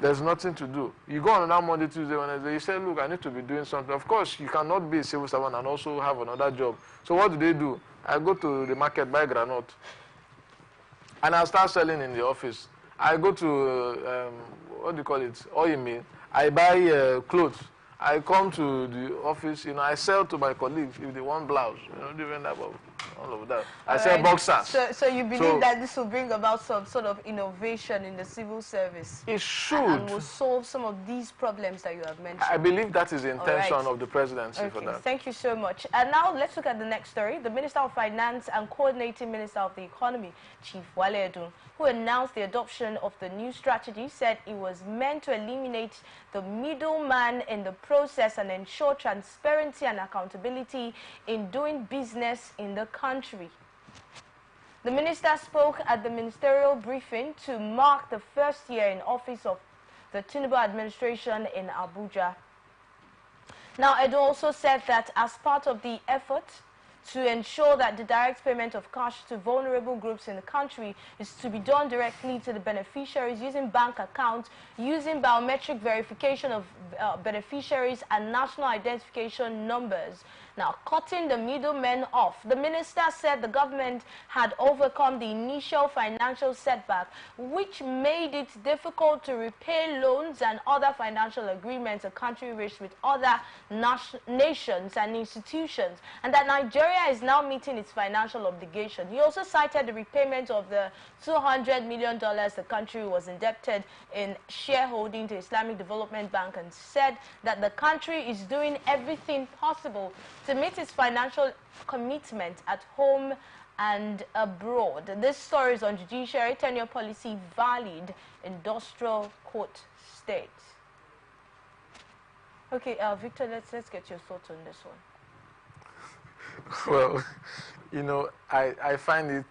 There's nothing to do. You go on another Monday, Tuesday, Wednesday, you say, look, I need to be doing something. Of course, you cannot be a civil servant and also have another job. So what do? I go to the market, buy granite, and I'll start selling in the office. I go to, what do you call it, oil mill. I buy clothes. I come to the office, I sell to my colleagues if they want blouse, different type of all of that. I sell boxers. So you believe that this will bring about some sort of innovation in the civil service? It should. And will solve some of these problems that you have mentioned? I believe that is the intention of the presidency for that. Thank you so much. And now let's look at the next story. The Minister of Finance and Coordinating Minister of the Economy, Chief Wale Edun, who announced the adoption of the new strategy, said it was meant to eliminate the middleman in the process and ensure transparency and accountability in doing business in the country. The minister spoke at the ministerial briefing to mark the first year in office of the Tinubu administration in Abuja. Now, Edun also said that as part of the effort to ensure that the direct payment of cash to vulnerable groups in the country is to be done directly to the beneficiaries using bank accounts, using biometric verification of beneficiaries and national identification numbers. Now, cutting the middlemen off. The minister said the government had overcome the initial financial setback, which made it difficult to repay loans and other financial agreements a country reached with other nations and institutions, and that Nigeria is now meeting its financial obligation. He also cited the repayment of the $200 million the country was indebted in shareholding to Islamic Development Bank, and said that the country is doing everything possible to meet its financial commitment at home and abroad. This story is on judiciary tenure policy valid industrial court state. Okay, Victor, let's get your thoughts on this one. Well, you know, I find it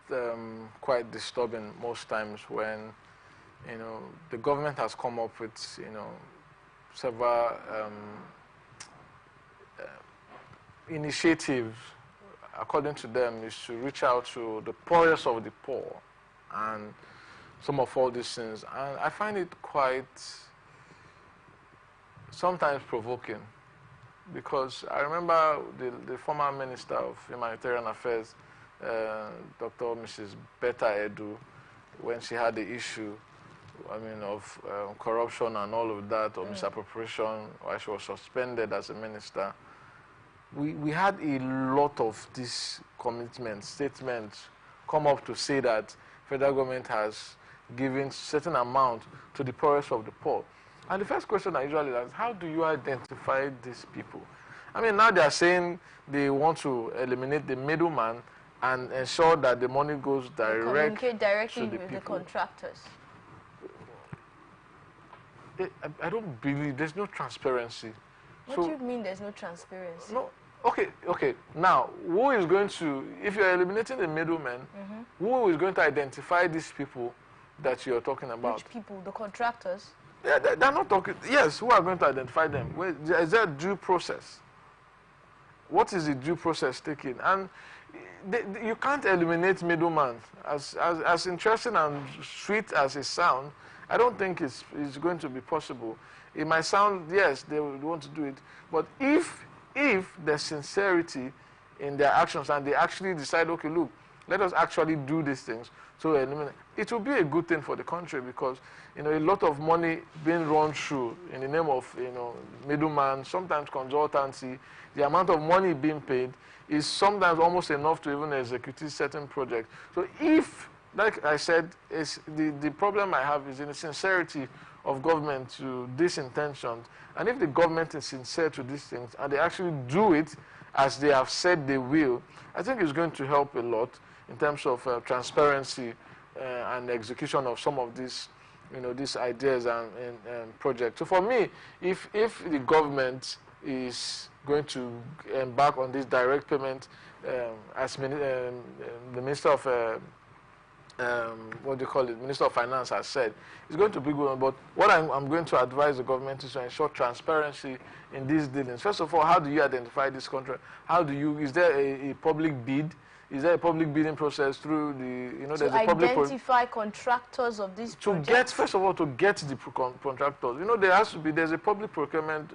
quite disturbing most times when, you know, the government has come up with, you know, several initiatives, according to them, is to reach out to the poorest of the poor and some of all these things. And I find it quite sometimes provoking, because I remember the former Minister of Humanitarian Affairs, Dr. Mrs. Betta Edu, when she had the issue, I mean, of corruption and all of that, or misappropriation, while she was suspended as a minister. We had a lot of these commitments, statements come up to say that federal government has given certain amount to the poorest of the poor. And the first question I usually ask, how do you identify these people? I mean, now they are saying they want to eliminate the middleman and ensure that the money goes Communicate directly to the with people. the contractors. I don't believe there's no transparency. What do you mean there's no transparency? No. Okay. Now, who is going to, if you're eliminating the middleman, who is going to identify these people that you're talking about? Which people? The contractors? Yeah, they're not talking. Yes, who are going to identify them? Is there a due process? What is the due process taking? And you can't eliminate middleman. As interesting and sweet as it sounds, I don't think it's going to be possible. It might sound, yes, they would want to do it, but if there's sincerity in their actions and they actually decide, okay, look, let us actually do these things, so it will be a good thing for the country, because, you know, a lot of money being run through in the name of, you know, middleman, sometimes consultancy, the amount of money being paid is sometimes almost enough to even execute certain projects. So if, like I said, the problem I have is in the sincerity of government to these intentions. And if the government is sincere to these things and they actually do it as they have said they will, I think it's going to help a lot in terms of transparency and execution of some of these, you know, these ideas and projects. So for me, if the government is going to embark on this direct payment, as the Minister of what do you call it, Minister of Finance has said, it's going to be good. But what I'm going to advise the government is to ensure transparency in these dealings. First of all, how do you identify this contract? How do you, is there a public bid? Is there a public bidding process through the, you know, there's a public... To identify contractors of these projects? To get, first of all, to get the contractors. You know, there's a public procurement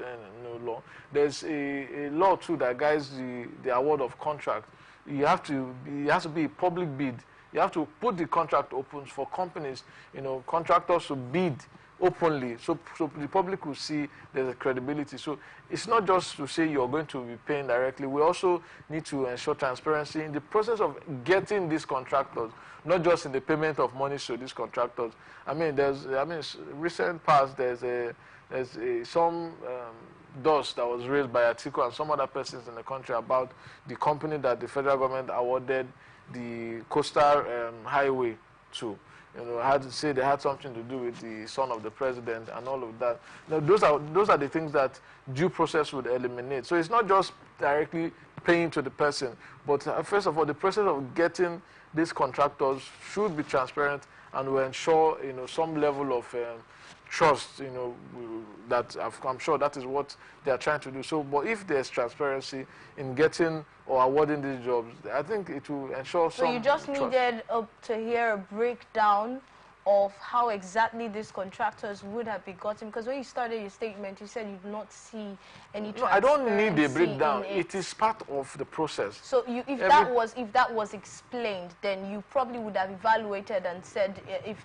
law. There's a law, too, that guides the award of contract. It has to be a public bid. You have to put the contract open for companies, you know, contractors to bid openly, so the public will see there's a credibility. So it's not just to say you're going to be paying directly. We also need to ensure transparency in the process of getting these contractors, not just in the payment of money to these contractors. I mean, recent past, there's some dust that was raised by Atiku and some other persons in the country about the company that the federal government awarded the coastal highway to. You know, they had something to do with the son of the president and all of that. Now, those are the things that due process would eliminate. So it's not just directly paying to the person, but first of all, the process of getting these contractors should be transparent and will ensure, you know, some level of trust, you know, that I'm sure that is what they are trying to do. So, but if there's transparency in getting or awarding these jobs, I think it will ensure some So you just trust. needed to hear a breakdown of how exactly these contractors would have been gotten? Because when you started your statement, you said you did not see any transparency. No, I don't need a breakdown. It. It is part of the process. So if that was explained, then you probably would have evaluated and said if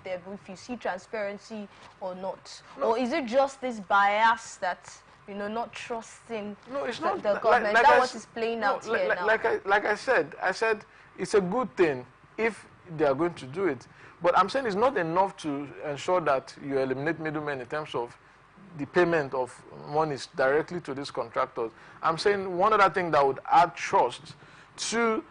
you see transparency or not. No. Or is it just this bias that, you know, not trusting the government? That was playing out here now. Like I said it's a good thing if they are going to do it. But I'm saying it's not enough to ensure that you eliminate middlemen in terms of the payment of monies directly to these contractors. I'm saying one other thing that would add trust to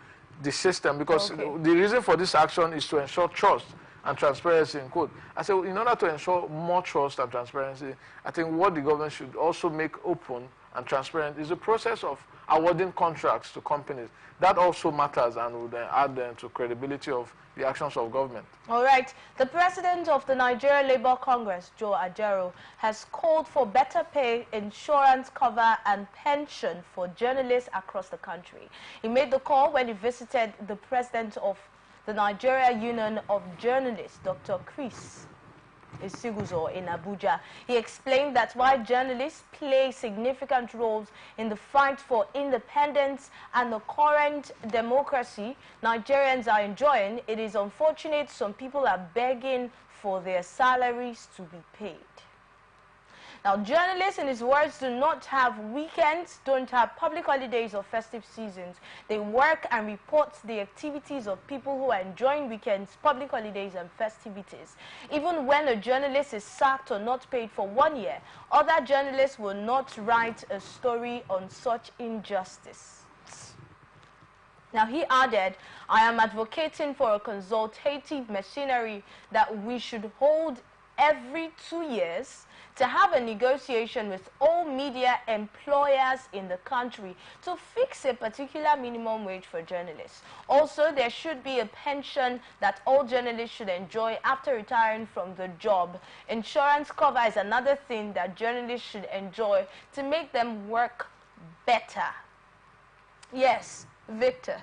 the system, because the reason for this action is to ensure trust and transparency in quote. I say in order to ensure more trust and transparency, I think what the government should also make open and transparent is the process of awarding contracts to companies. That also matters and would add to credibility of the actions of government. All right. The president of the Nigeria Labour Congress, Joe Ajero, has called for better pay, insurance cover and pension for journalists across the country. He made the call when he visited the president of the Nigeria Union of Journalists, Dr. Chris Isiguzo in Abuja. He explained that while journalists play significant roles in the fight for independence and the current democracy Nigerians are enjoying, it is unfortunate some people are begging for their salaries to be paid. Now, journalists, in his words, do not have weekends, don't have public holidays or festive seasons. They work and report the activities of people who are enjoying weekends, public holidays and festivities. Even when a journalist is sacked or not paid for 1 year, other journalists will not write a story on such injustice. Now, he added, I am advocating for a consultative machinery that we should hold every 2 years to have a negotiation with all media employers in the country to fix a particular minimum wage for journalists. Also, there should be a pension that all journalists should enjoy after retiring from the job. Insurance cover is another thing that journalists should enjoy to make them work better. Yes, Victor,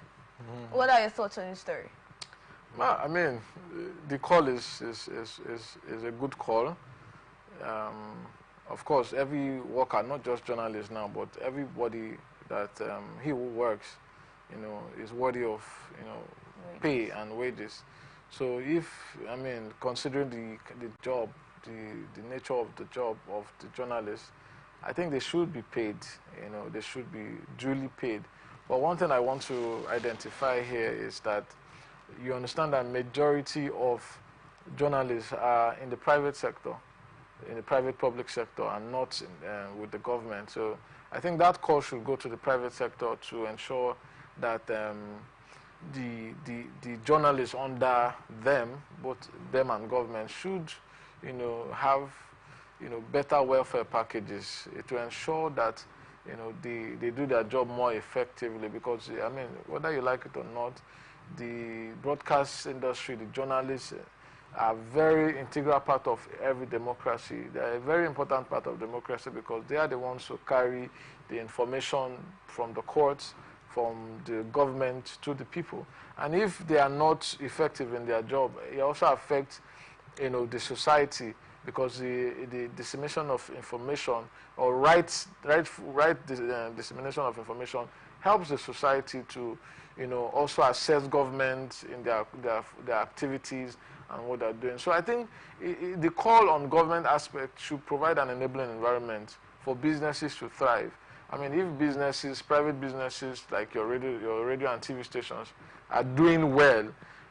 what are your thoughts on this story? Well, I mean, the call is a good call. Of course, every worker, not just journalists now, but everybody that he who works, you know, is worthy of, you know, pay and wages. So if, I mean, considering the job, the nature of the job of the journalists, I think they should be paid, you know, they should be duly paid. But one thing I want to identify here is that you understand that majority of journalists are in the private sector, in the private public sector, and not with the government. So I think that call should go to the private sector to ensure that the journalists under them, both them and government, should, you know, have, you know, better welfare packages to ensure that, you know, they do their job more effectively. Because, I mean, whether you like it or not, the broadcast industry, the journalists are very integral part of every democracy. They are a very important part of democracy because they are the ones who carry the information from the courts, from the government to the people. And if they are not effective in their job, it also affects, you know, the society, because the dissemination of information or right dissemination of information helps the society to, you know, also assess government in their activities and what they're doing. So I think the call on government aspect should provide an enabling environment for businesses to thrive. I mean, if businesses, private businesses like your radio and TV stations are doing well,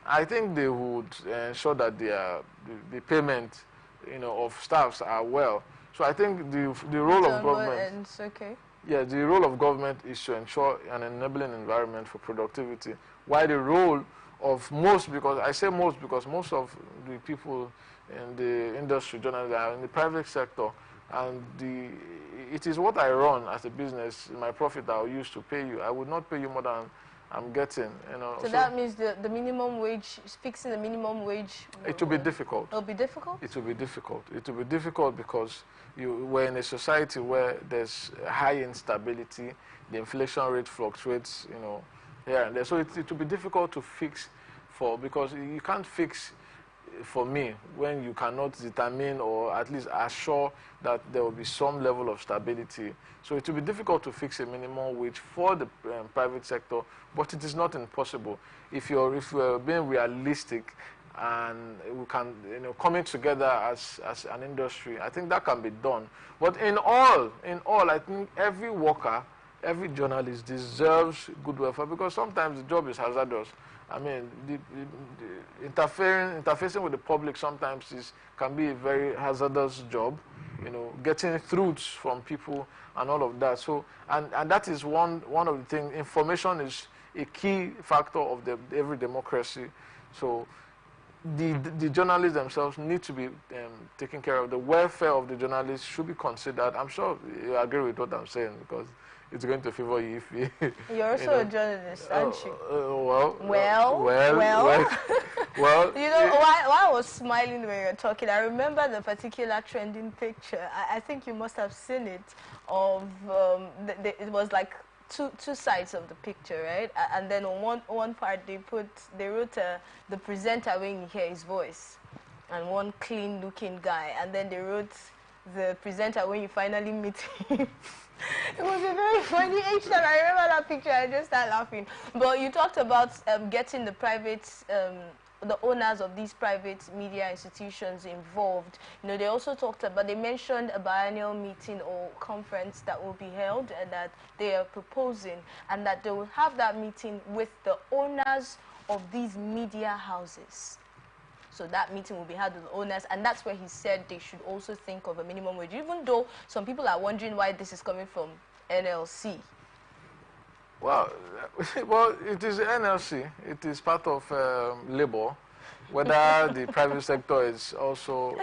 I think they would ensure that the payment, you know, of staffs are well. So I think the role of government. Yeah, the role of government is to ensure an enabling environment for productivity, while the role of most, because I say most because most of the people in the industry, journalists, are in the private sector, and it is what I run as a business, my profit that I'll use to pay you. I would not pay you more than I'm getting, you know. So that means the minimum wage, fixing the minimum wage. It will be difficult. It'll be difficult? It will be difficult. It will be difficult because we're in a society where there's high instability, the inflation rate fluctuates, you know, here and there. So it will be difficult to fix because you can't fix for me, when you cannot determine or at least assure that there will be some level of stability. So it will be difficult to fix a minimum wage for the private sector, but it is not impossible. If we're being realistic and we can, coming together as an industry, I think that can be done. But in all, I think every worker, every journalist deserves good welfare, because sometimes the job is hazardous. I mean, the interfacing with the public sometimes can be a very hazardous job, getting truths from people and all of that. So, and that is one of the things. Information is a key factor of every democracy. So, the journalists themselves need to be taken care of. The welfare of the journalists should be considered. I'm sure you agree with what I'm saying, because it's going to favor you if you... You're also a journalist, aren't you? Well. You know, while I was smiling when you were talking, I remember the particular trending picture. I think you must have seen it. Of it was like two sides of the picture, right? And then on one part they wrote the presenter when you hear his voice, and one clean-looking guy, and then they wrote the presenter when you finally meet him. It was a very funny each time I remember that picture. I just started laughing. But you talked about getting the private, the owners of these private media institutions involved. They also talked about, they mentioned a biennial meeting or conference that will be held, and that they are proposing, and that they will have that meeting with the owners of these media houses. So that meeting will be held with the owners, and that's where he said they should also think of a minimum wage, even though some people are wondering why this is coming from NLC. Well, it is NLC. It is part of labor. Whether the private sector is also,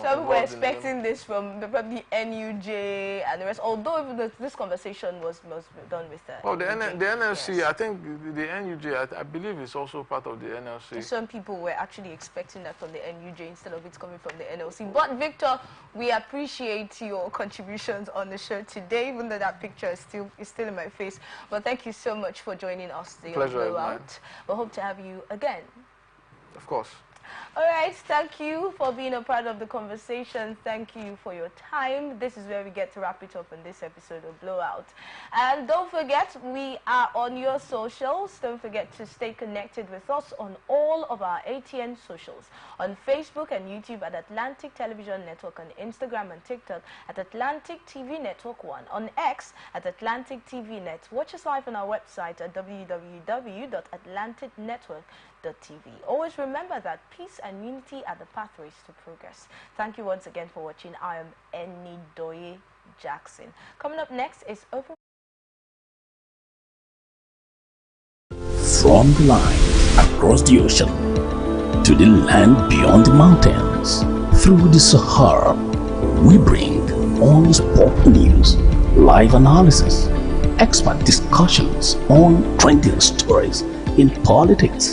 So we're expecting this from probably NUJ and the rest, although even this conversation was done with that. Well, the NLC, yes. I think the NUJ, I believe, is also part of the NLC. Some people were actually expecting that from the NUJ instead of it coming from the NLC. But Victor, we appreciate your contributions on the show today, even though that picture is still in my face. But thank you so much for joining us today on Blowout. We hope to have you again. Of course. All right, thank you for being a part of the conversation. Thank you for your time. This is where we get to wrap it up in this episode of Blowout. And don't forget, we are on your socials. Don't forget to stay connected with us on all of our ATN socials. On Facebook and YouTube at Atlantic Television Network, on Instagram and TikTok at Atlantic TV Network 1, on X at Atlantic TV Net. Watch us live on our website at www.atlanticnetwork.tv. Always remember that peace and unity are the pathways to progress. Thank you once again for watching. I am Enidoye Jackson. Coming up next is Open. From the line across the ocean to the land beyond the mountains, through the Sahara, we bring on-spot news, live analysis, expert discussions on trending stories in politics,